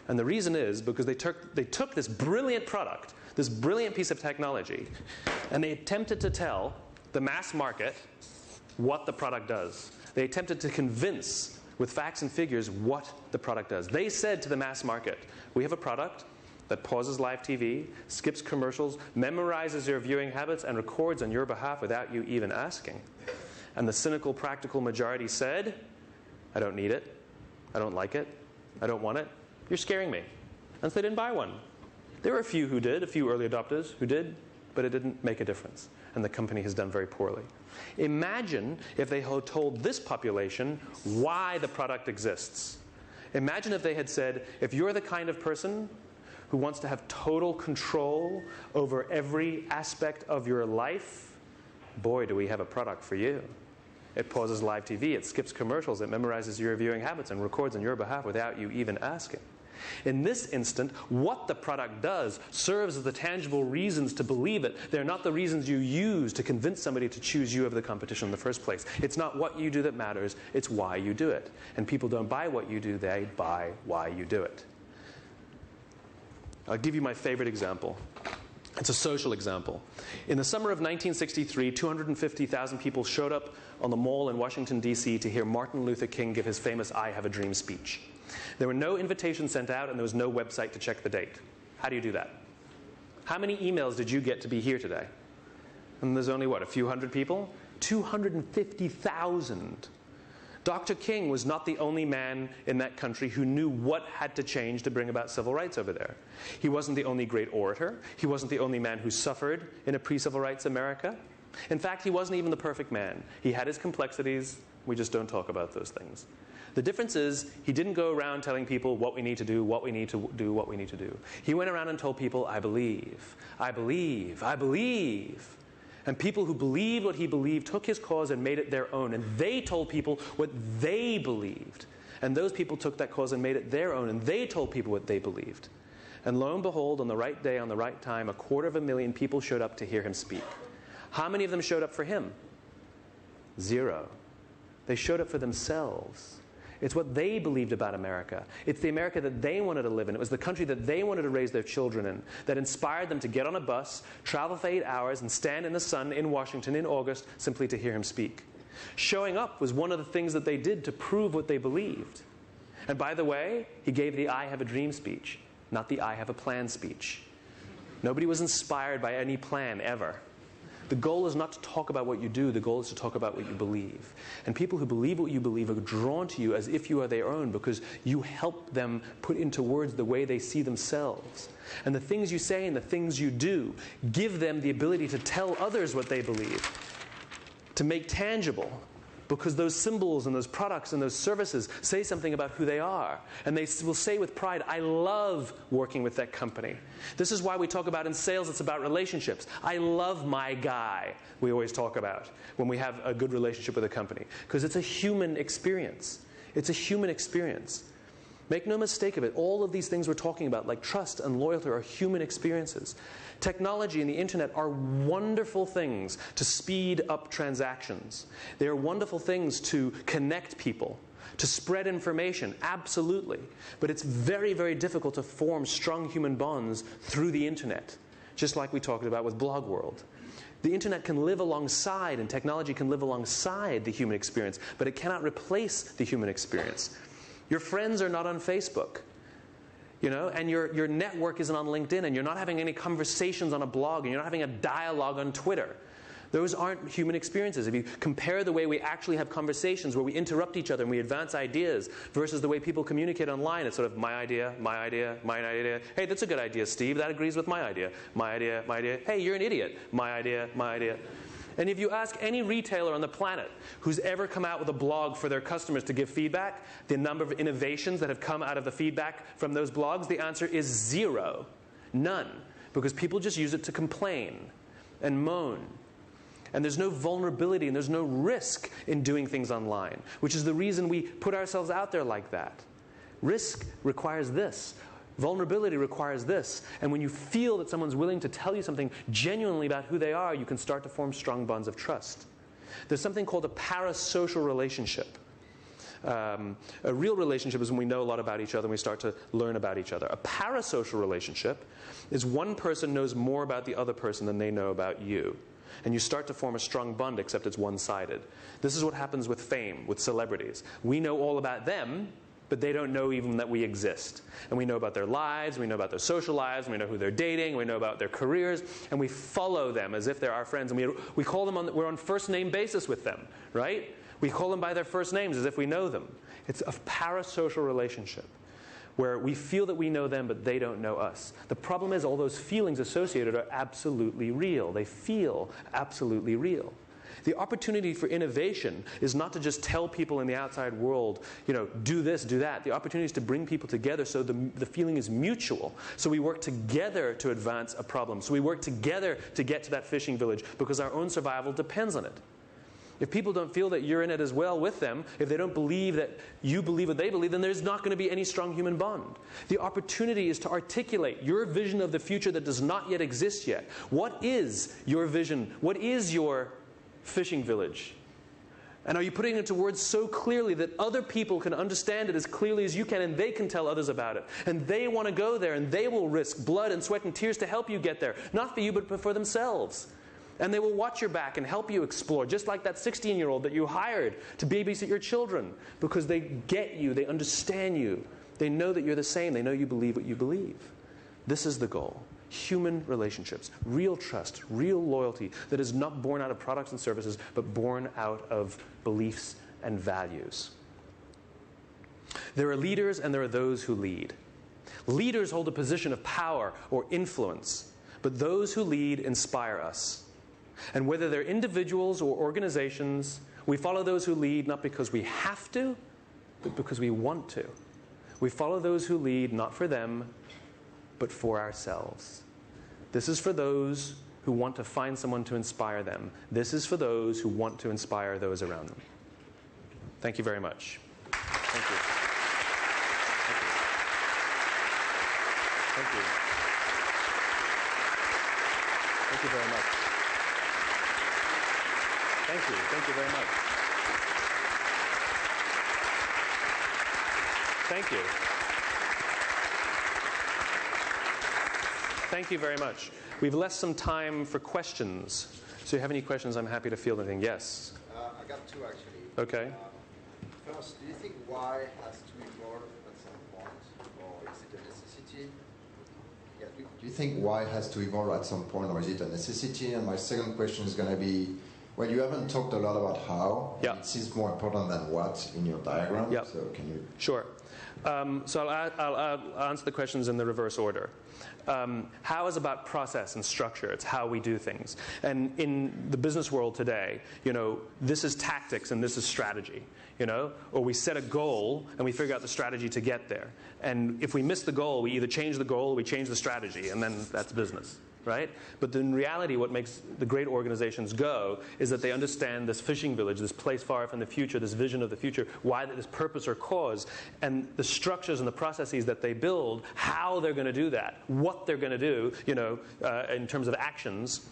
And the reason is because they took this brilliant product, this brilliant piece of technology, and they attempted to tell the mass market what the product does. They attempted to convince with facts and figures what the product does. They said to the mass market, we have a product that pauses live TV, skips commercials, memorizes your viewing habits, and records on your behalf without you even asking. And the cynical, practical majority said, I don't need it. I don't like it. I don't want it. You're scaring me. And so they didn't buy one. There were a few who did, a few early adopters who did, but it didn't make a difference. And the company has done very poorly. Imagine if they had told this population why the product exists. Imagine if they had said, if you're the kind of person who wants to have total control over every aspect of your life, boy, do we have a product for you. It pauses live TV, it skips commercials, it memorizes your viewing habits and records on your behalf without you even asking. In this instant, what the product does serves as the tangible reasons to believe it. They're not the reasons you use to convince somebody to choose you over the competition in the first place. It's not what you do that matters, it's why you do it. And people don't buy what you do, they buy why you do it. I'll give you my favorite example. It's a social example. In the summer of 1963, 250,000 people showed up on the Mall in Washington, D.C. to hear Martin Luther King give his famous I Have a Dream speech. There were no invitations sent out, and there was no website to check the date. How do you do that? How many emails did you get to be here today? And there's only, what, a few hundred people? 250,000. Dr. King was not the only man in that country who knew what had to change to bring about civil rights over there. He wasn't the only great orator. He wasn't the only man who suffered in a pre-civil rights America. In fact, he wasn't even the perfect man. He had his complexities. We just don't talk about those things. The difference is he didn't go around telling people what we need to do, what we need to do, what we need to do. He went around and told people, I believe, I believe, I believe. And people who believed what he believed took his cause and made it their own. And they told people what they believed. And those people took that cause and made it their own. And they told people what they believed. And lo and behold, on the right day, on the right time, 250,000 people showed up to hear him speak. How many of them showed up for him? 0. They showed up for themselves. It's what they believed about America. It's the America that they wanted to live in. It was the country that they wanted to raise their children in, that inspired them to get on a bus, travel for 8 hours, and stand in the sun in Washington in August simply to hear him speak. Showing up was one of the things that they did to prove what they believed. And by the way, he gave the I Have a Dream speech, not the I Have a Plan speech. Nobody was inspired by any plan ever. The goal is not to talk about what you do. The goal is to talk about what you believe. And people who believe what you believe are drawn to you as if you are their own because you help them put into words the way they see themselves. And the things you say and the things you do give them the ability to tell others what they believe, to make tangible. Because those symbols and those products and those services say something about who they are. And they will say with pride, I love working with that company. This is why we talk about in sales, it's about relationships. I love my guy, we always talk about when we have a good relationship with a company. Because it's a human experience. It's a human experience. Make no mistake of it, all of these things we're talking about, like trust and loyalty, are human experiences. Technology and the internet are wonderful things to speed up transactions. They are wonderful things to connect people, to spread information, absolutely. But it's very, very difficult to form strong human bonds through the internet, just like we talked about with Blog World. The internet can live alongside, and technology can live alongside the human experience, but it cannot replace the human experience. Your friends are not on Facebook. And your network isn't on LinkedIn, and you're not having any conversations on a blog, and you're not having a dialogue on Twitter. Those aren't human experiences. If you compare the way we actually have conversations where we interrupt each other and we advance ideas versus the way people communicate online, it's sort of my idea, my idea, my idea. Hey, that's a good idea, Steve. That agrees with my idea. My idea, my idea. Hey, you're an idiot. My idea, my idea. And if you ask any retailer on the planet who's ever come out with a blog for their customers to give feedback, the number of innovations that have come out of the feedback from those blogs, the answer is 0. None. Because people just use it to complain and moan. And there's no vulnerability and there's no risk in doing things online, which is the reason we put ourselves out there like that. Risk requires this. Vulnerability requires this. And when you feel that someone's willing to tell you something genuinely about who they are, you can start to form strong bonds of trust. There's something called a parasocial relationship. A real relationship is when we know a lot about each other and we start to learn about each other. A parasocial relationship is one person knows more about the other person than they know about you. And you start to form a strong bond, except it's one-sided. This is what happens with fame, with celebrities. We know all about them, but they don't know even that we exist. And we know about their lives, we know about their social lives, we know who they're dating, we know about their careers, and we follow them as if they're our friends. And we call them we're on first-name basis with them, right? We call them by their first names as if we know them. It's a parasocial relationship where we feel that we know them, but they don't know us. The problem is all those feelings associated are absolutely real. They feel absolutely real. The opportunity for innovation is not to just tell people in the outside world, do this, do that. The opportunity is to bring people together so the feeling is mutual. So we work together to advance a problem. So we work together to get to that fishing village because our own survival depends on it. If people don't feel that you're in it as well with them, if they don't believe that you believe what they believe, then there's not going to be any strong human bond. The opportunity is to articulate your vision of the future that does not yet exist yet. What is your vision? What is your fishing village? And are you putting it into words so clearly that other people can understand it as clearly as you can, and they can tell others about it? And they want to go there, and they will risk blood and sweat and tears to help you get there. Not for you, but for themselves. And they will watch your back and help you explore, just like that 16-year-old that you hired to babysit your children, because they get you, they understand you. They know that you're the same. They know you believe what you believe. This is the goal. Human relationships, real trust, real loyalty that is not born out of products and services, but born out of beliefs and values. There are leaders and there are those who lead. Leaders hold a position of power or influence, but those who lead inspire us. And whether they're individuals or organizations, we follow those who lead not because we have to, but because we want to. We follow those who lead not for them, but for ourselves. This is for those who want to find someone to inspire them. This is for those who want to inspire those around them. Thank you very much. Thank you. Thank you. Thank you very much. Thank you. Thank you very much. Thank you. Thank you very much. We've left some time for questions. So if you have any questions, I'm happy to field anything. Yes? I got two, actually. Okay. First, do you think why has to evolve at some point, or is it a necessity? Yeah, do you think why has to evolve at some point, or is it a necessity? And my second question is going to be, well, you haven't talked a lot about how. Yeah. It seems more important than what in your diagram. Yeah. So can you... Sure. So I'll answer the questions in the reverse order. How is about process and structure. It's how we do things. And in the business world today, this is tactics and this is strategy. Or we set a goal and we figure out the strategy to get there. And if we miss the goal, we either change the goal or we change the strategy, and then that's business. Right? But in reality, what makes the great organizations go is that they understand this fishing village, this place far off in the future, this vision of the future, why this purpose or cause, and the structures and the processes that they build, how they're going to do that, what they're going to do, in terms of actions,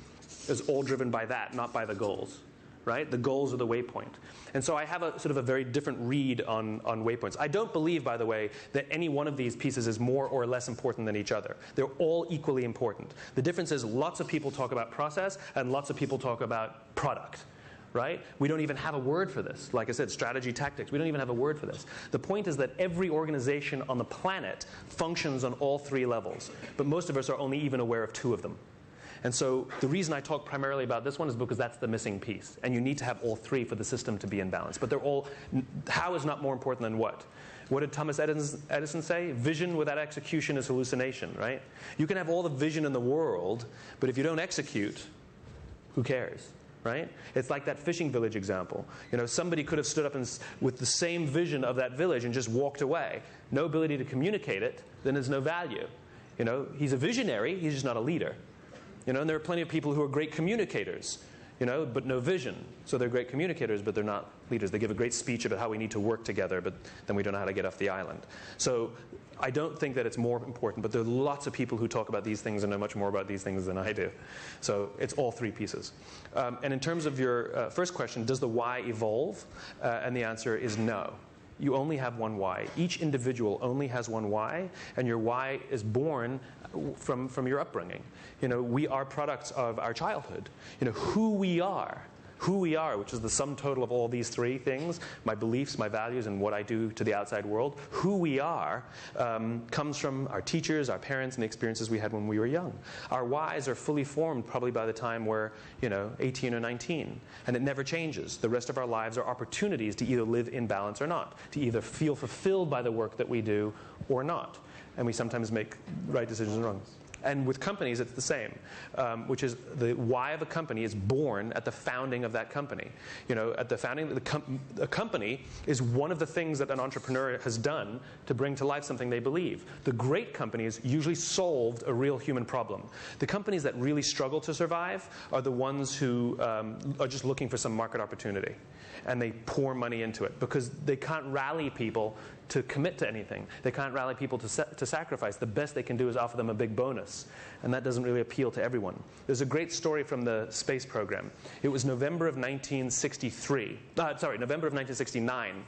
is all driven by that, not by the goals. Right? The goals are the waypoint. And so I have a sort of a very different read on waypoints. I don't believe, by the way, that any one of these pieces is more or less important than each other. They're all equally important. The difference is lots of people talk about process and lots of people talk about product. Right? We don't even have a word for this. Like I said, strategy, tactics. We don't even have a word for this. The point is that every organization on the planet functions on all three levels. But most of us are only even aware of two of them. And so the reason I talk primarily about this one is because that's the missing piece. And you need to have all three for the system to be in balance. But they're all, how is not more important than what? What did Thomas Edison say? Vision without execution is hallucination, right? You can have all the vision in the world, but if you don't execute, who cares? Right? It's like that fishing village example. Somebody could have stood up with the same vision of that village and just walked away. No ability to communicate it, then there's no value. He's a visionary, he's just not a leader. And there are plenty of people who are great communicators, but no vision. So they're great communicators, but they're not leaders. They give a great speech about how we need to work together, but then we don't know how to get off the island. So I don't think that it's more important, but there are lots of people who talk about these things and know much more about these things than I do. So it's all three pieces. And in terms of your first question, does the why evolve? And the answer is no. You only have one why. Each individual only has one why, and your why is born from your upbringing. We are products of our childhood. Who we are, which is the sum total of all these three things, my beliefs, my values, and what I do to the outside world, who we are comes from our teachers, our parents, and the experiences we had when we were young. Our whys are fully formed probably by the time we're 18 or 19, and it never changes. The rest of our lives are opportunities to either live in balance or not, to either feel fulfilled by the work that we do or not. And we sometimes make right decisions and wrong. And with companies, it's the same, which is the why of a company is born at the founding of that company. At the founding, a company is one of the things that an entrepreneur has done to bring to life something they believe. The great companies usually solved a real human problem. The companies that really struggle to survive are the ones who are just looking for some market opportunity. And they pour money into it because they can't rally people to commit to anything. They can't rally people to sacrifice. The best they can do is offer them a big bonus. And that doesn't really appeal to everyone. There's a great story from the space program. It was November of 1969.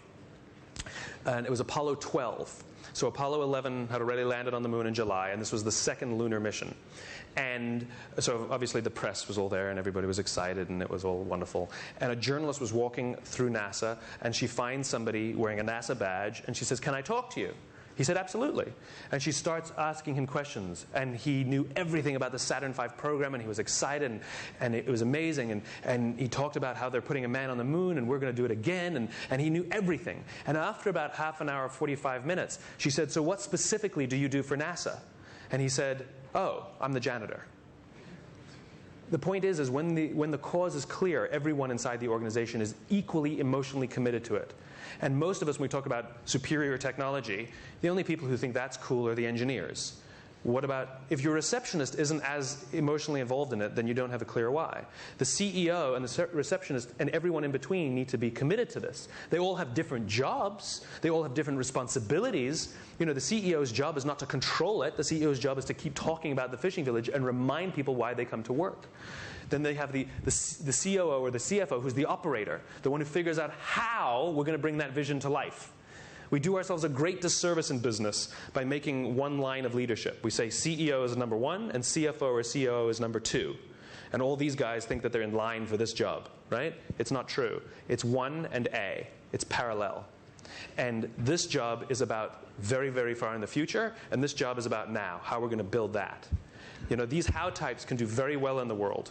And it was Apollo 12. So Apollo 11 had already landed on the moon in July, and this was the second lunar mission. And so obviously the press was all there, and everybody was excited, and it was all wonderful. And a journalist was walking through NASA, and she finds somebody wearing a NASA badge, and she says, "Can I talk to you?" He said, "Absolutely." And she starts asking him questions, and he knew everything about the Saturn V program, and he was excited, and it was amazing. And he talked about how they're putting a man on the moon, and we're going to do it again, and he knew everything. And after about half an hour, 45 minutes, she said, "So what specifically do you do for NASA?" And he said, "Oh, I'm the janitor." The point is when the cause is clear, everyone inside the organization is equally emotionally committed to it. And most of us, when we talk about superior technology, the only people who think that's cool are the engineers. What about if your receptionist isn't as emotionally involved in it, then you don't have a clear why. The CEO and the receptionist and everyone in between need to be committed to this. They all have different jobs. They all have different responsibilities. You know, the CEO's job is not to control it. The CEO's job is to keep talking about the fishing village and remind people why they come to work. Then they have the COO or the CFO, who's the operator, the one who figures out how we're going to bring that vision to life. We do ourselves a great disservice in business by making one line of leadership. We say CEO is number one and CFO or COO is number two. And all these guys think that they're in line for this job, right? It's not true. It's 1 and A. It's parallel. And this job is about very, very far in the future, and this job is about now, how we're going to build that. You know, these how types can do very well in the world,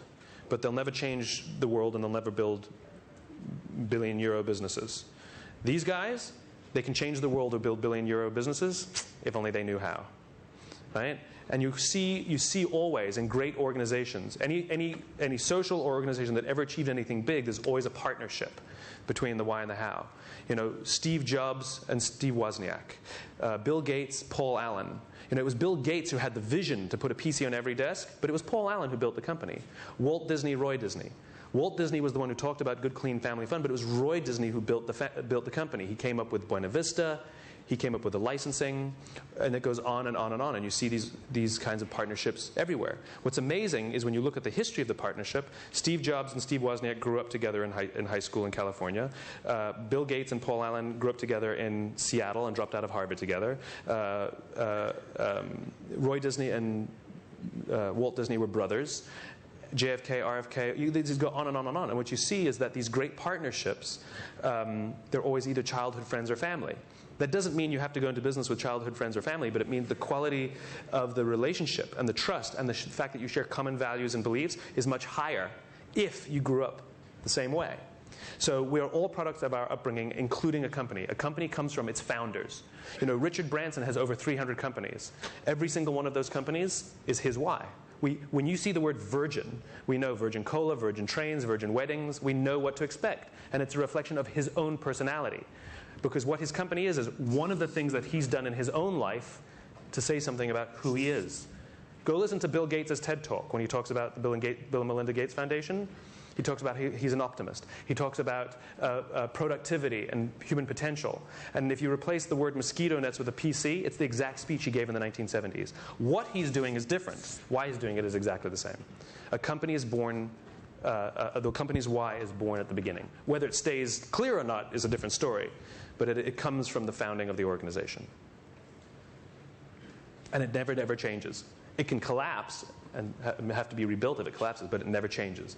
but they'll never change the world and they'll never build billion-euro businesses. These guys, they can change the world or build billion-euro businesses if only they knew how, right? And you see always in great organizations, any social organization that ever achieved anything big, there's always a partnership between the why and the how. You know, Steve Jobs and Steve Wozniak, Bill Gates, Paul Allen. You know, it was Bill Gates who had the vision to put a PC on every desk, but it was Paul Allen who built the company. Walt Disney, Roy Disney. Walt Disney was the one who talked about good, clean family fun, but it was Roy Disney who built the company. He came up with Buena Vista, he came up with the licensing, and it goes on and on and on. And you see these kinds of partnerships everywhere. What's amazing is when you look at the history of the partnership, Steve Jobs and Steve Wozniak grew up together in high school in California. Bill Gates and Paul Allen grew up together in Seattle and dropped out of Harvard together. Roy Disney and Walt Disney were brothers. JFK, RFK, they just go on and on and on. And what you see is that these great partnerships, they're always either childhood friends or family. That doesn't mean you have to go into business with childhood friends or family, but it means the quality of the relationship and the trust and the fact that you share common values and beliefs is much higher if you grew up the same way. So we are all products of our upbringing, including a company. A company comes from its founders. You know, Richard Branson has over 300 companies. Every single one of those companies is his why. When you see the word Virgin, we know Virgin Cola, Virgin Trains, Virgin Weddings. We know what to expect. And it's a reflection of his own personality. Because what his company is one of the things that he's done in his own life to say something about who he is. Go listen to Bill Gates' TED Talk when he talks about the Bill and Melinda Gates Foundation. He talks about he's an optimist. He talks about productivity and human potential. And if you replace the word mosquito nets with a PC, it's the exact speech he gave in the 1970s. What he's doing is different. Why he's doing it is exactly the same. A company is born, the company's why is born at the beginning. Whether it stays clear or not is a different story, but it comes from the founding of the organization. And it never, ever changes. It can collapse and have to be rebuilt if it collapses, but it never changes.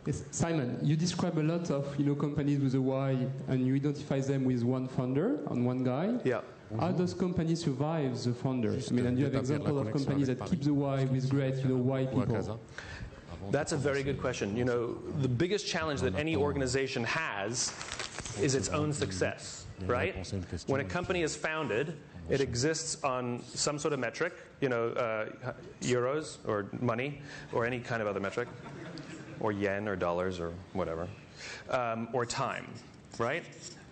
Yes, Simon, you describe a lot of companies with a why, and you identify them with one founder and one guy. Yeah. How does company survive the founder? I mean, and you have example of companies that keep the why with great, why people. That's a very good question. You know, the biggest challenge that any organization has is its own success, right? When a company is founded, it exists on some sort of metric, euros or money or any kind of other metric, or yen or dollars or whatever, or time, right?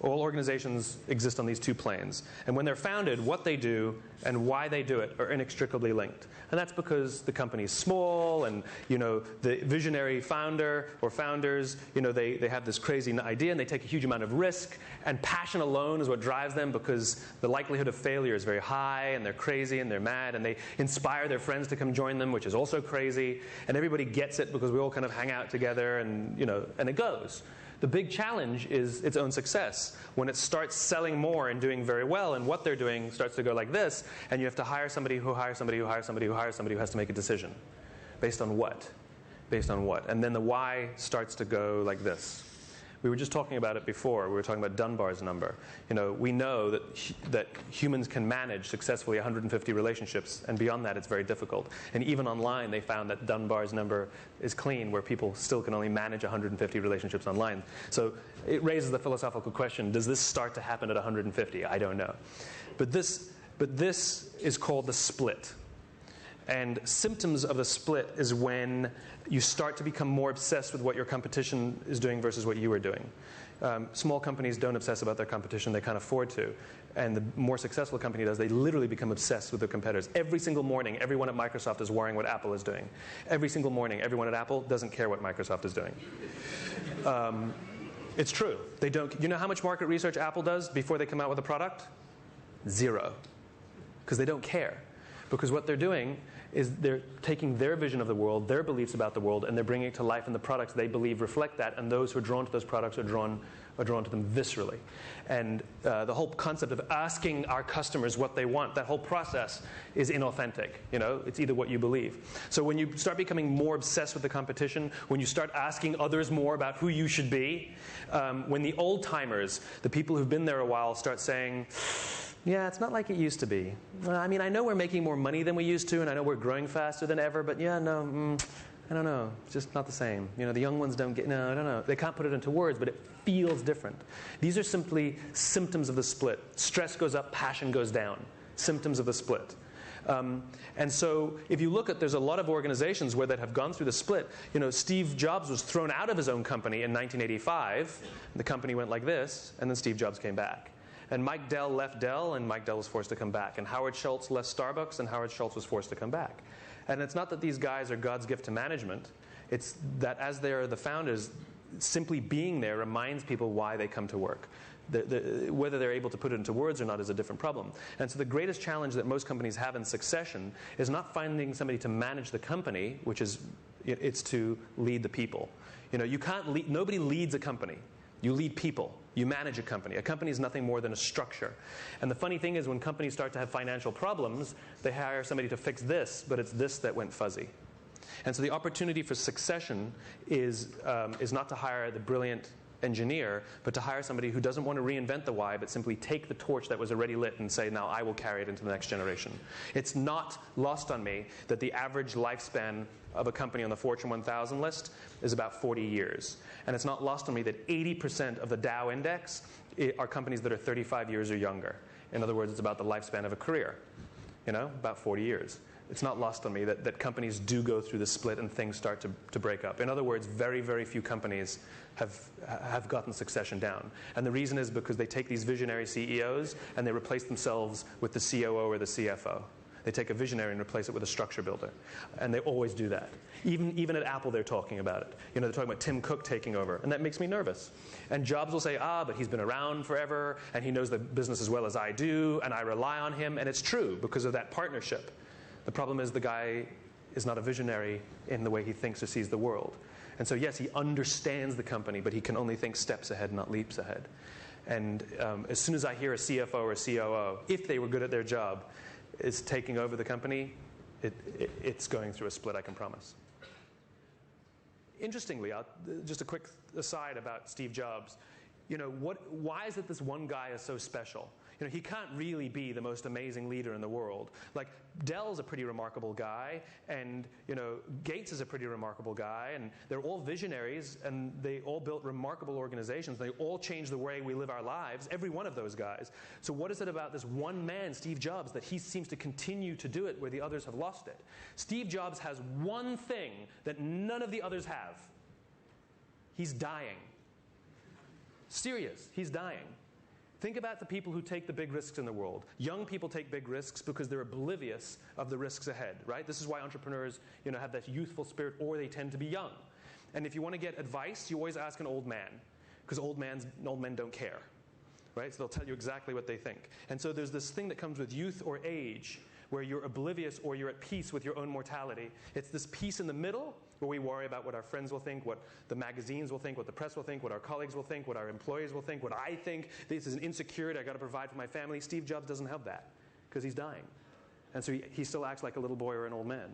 All organizations exist on these two planes. And when they're founded, what they do and why they do it are inextricably linked. And that's because the company's small and, the visionary founder or founders, they have this crazy idea and they take a huge amount of risk. And passion alone is what drives them because the likelihood of failure is very high and they're crazy and they're mad and they inspire their friends to come join them, which is also crazy. And everybody gets it because we all kind of hang out together and it goes. The big challenge is its own success. When it starts selling more and doing very well, and what they're doing starts to go like this, and you have to hire somebody who hires somebody who hires somebody who hires somebody who has to make a decision. Based on what? Based on what? And then the why starts to go like this. We were just talking about it before. We were talking about Dunbar's number. We know that humans can manage successfully 150 relationships, and beyond that, it's very difficult. And even online, they found that Dunbar's number is clean, where people still can only manage 150 relationships online. So it raises the philosophical question: does this start to happen at 150? I don't know. But this is called the split. And symptoms of the split is when you start to become more obsessed with what your competition is doing versus what you are doing. Small companies don't obsess about their competition. They can't afford to. And the more successful a company does, they literally become obsessed with their competitors. Every single morning, everyone at Microsoft is worrying what Apple is doing. Every single morning, everyone at Apple doesn't care what Microsoft is doing. It's true. They don't. You know how much market research Apple does before they come out with a product? 0. Because they don't care. Because what they're doing is they're taking their vision of the world, their beliefs about the world, and they're bringing it to life in the products they believe reflect that, and those who are drawn to those products are drawn to them viscerally. And the whole concept of asking our customers what they want, that whole process is inauthentic. It's either what you believe. So when you start becoming more obsessed with the competition, when you start asking others more about who you should be, when the old-timers, the people who've been there a while, start saying, yeah, it's not like it used to be. I know we're making more money than we used to, and I know we're growing faster than ever, but I don't know. It's just not the same. The young ones don't get, I don't know. They can't put it into words, but it feels different. These are simply symptoms of the split. Stress goes up, passion goes down. Symptoms of the split. And so if you look at, there's a lot of organizations that have gone through the split. Steve Jobs was thrown out of his own company in 1985. And the company went like this, and then Steve Jobs came back. And Mike Dell left Dell, and Mike Dell was forced to come back. And Howard Schultz left Starbucks, and Howard Schultz was forced to come back. And it's not that these guys are God's gift to management. It's that as they're the founders, simply being there reminds people why they come to work. Whether they're able to put it into words or not is a different problem. And so the greatest challenge that most companies have in succession is not finding somebody to manage the company, which is it's to lead the people. You can't lead, nobody leads a company. You lead people. You manage a company. A company is nothing more than a structure. And the funny thing is, when companies start to have financial problems, they hire somebody to fix this, but it's this that went fuzzy. And so the opportunity for succession is not to hire the brilliant engineer, but to hire somebody who doesn't want to reinvent the why, but simply take the torch that was already lit and say, now I will carry it into the next generation. It's not lost on me that the average lifespan of a company on the Fortune 1000 list is about 40 years. And it's not lost on me that 80% of the Dow Index are companies that are 35 years or younger. In other words, it's about the lifespan of a career, about 40 years. It's not lost on me that companies do go through the split and things start to break up. In other words, very, very few companies have gotten succession down. And the reason is because they take these visionary CEOs and they replace themselves with the COO or the CFO. They take a visionary and replace it with a structure builder. And they always do that. Even at Apple, they're talking about it. They're talking about Tim Cook taking over. And that makes me nervous. And Jobs will say, but he's been around forever, and he knows the business as well as I do, and I rely on him. And it's true because of that partnership. The problem is the guy is not a visionary in the way he thinks or sees the world. And so, yes, he understands the company, but he can only think steps ahead, not leaps ahead. And as soon as I hear a CFO or a COO, if they were good at their job, is taking over the company, it's going through a split, I can promise. Interestingly, just a quick aside about Steve Jobs. Why is it this one guy is so special? He can't really be the most amazing leader in the world. Like, Dell's a pretty remarkable guy, and, Gates is a pretty remarkable guy, and they're all visionaries, and they all built remarkable organizations. They all changed the way we live our lives, every one of those guys. So what is it about this one man, Steve Jobs, that he seems to continue to do it where the others have lost it? Steve Jobs has one thing that none of the others have. He's dying. Serious, he's dying. Think about the people who take the big risks in the world. Young people take big risks because they're oblivious of the risks ahead, right? This is why entrepreneurs, have that youthful spirit, or they tend to be young. And if you want to get advice, you always ask an old man, because old men don't care, right? So they'll tell you exactly what they think. And so there's this thing that comes with youth or age, where you're oblivious or you're at peace with your own mortality. It's this peace in the middle where we worry about what our friends will think, what the magazines will think, what the press will think, what our colleagues will think, what our employees will think, what I think. This is an insecurity. I've got to provide for my family. Steve Jobs doesn't have that because he's dying. And so he still acts like a little boy or an old man.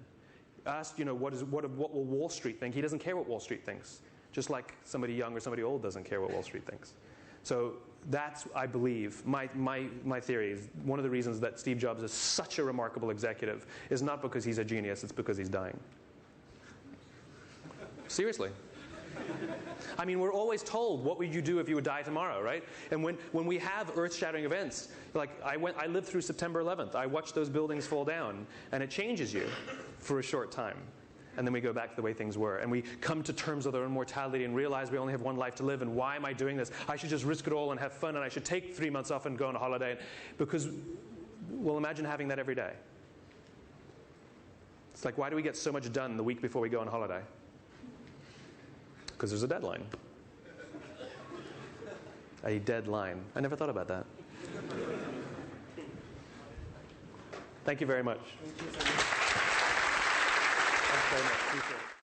Asked, what will Wall Street think? He doesn't care what Wall Street thinks. Just like somebody young or somebody old doesn't care what Wall Street thinks. So that's, I believe, my theory is one of the reasons that Steve Jobs is such a remarkable executive is not because he's a genius, it's because he's dying. Seriously. I mean, we're always told, what would you do if you would die tomorrow, right? And when we have earth-shattering events, like I lived through September 11th. I watched those buildings fall down, and it changes you for a short time. And then we go back to the way things were. And we come to terms with our own mortality and realize we only have one life to live. And why am I doing this? I should just risk it all and have fun. And I should take 3 months off and go on a holiday. Because, well, imagine having that every day. It's like, why do we get so much done the week before we go on holiday? Because there's a deadline. A deadline. I never thought about that. Thank you very much. Thanks very much. Appreciate it.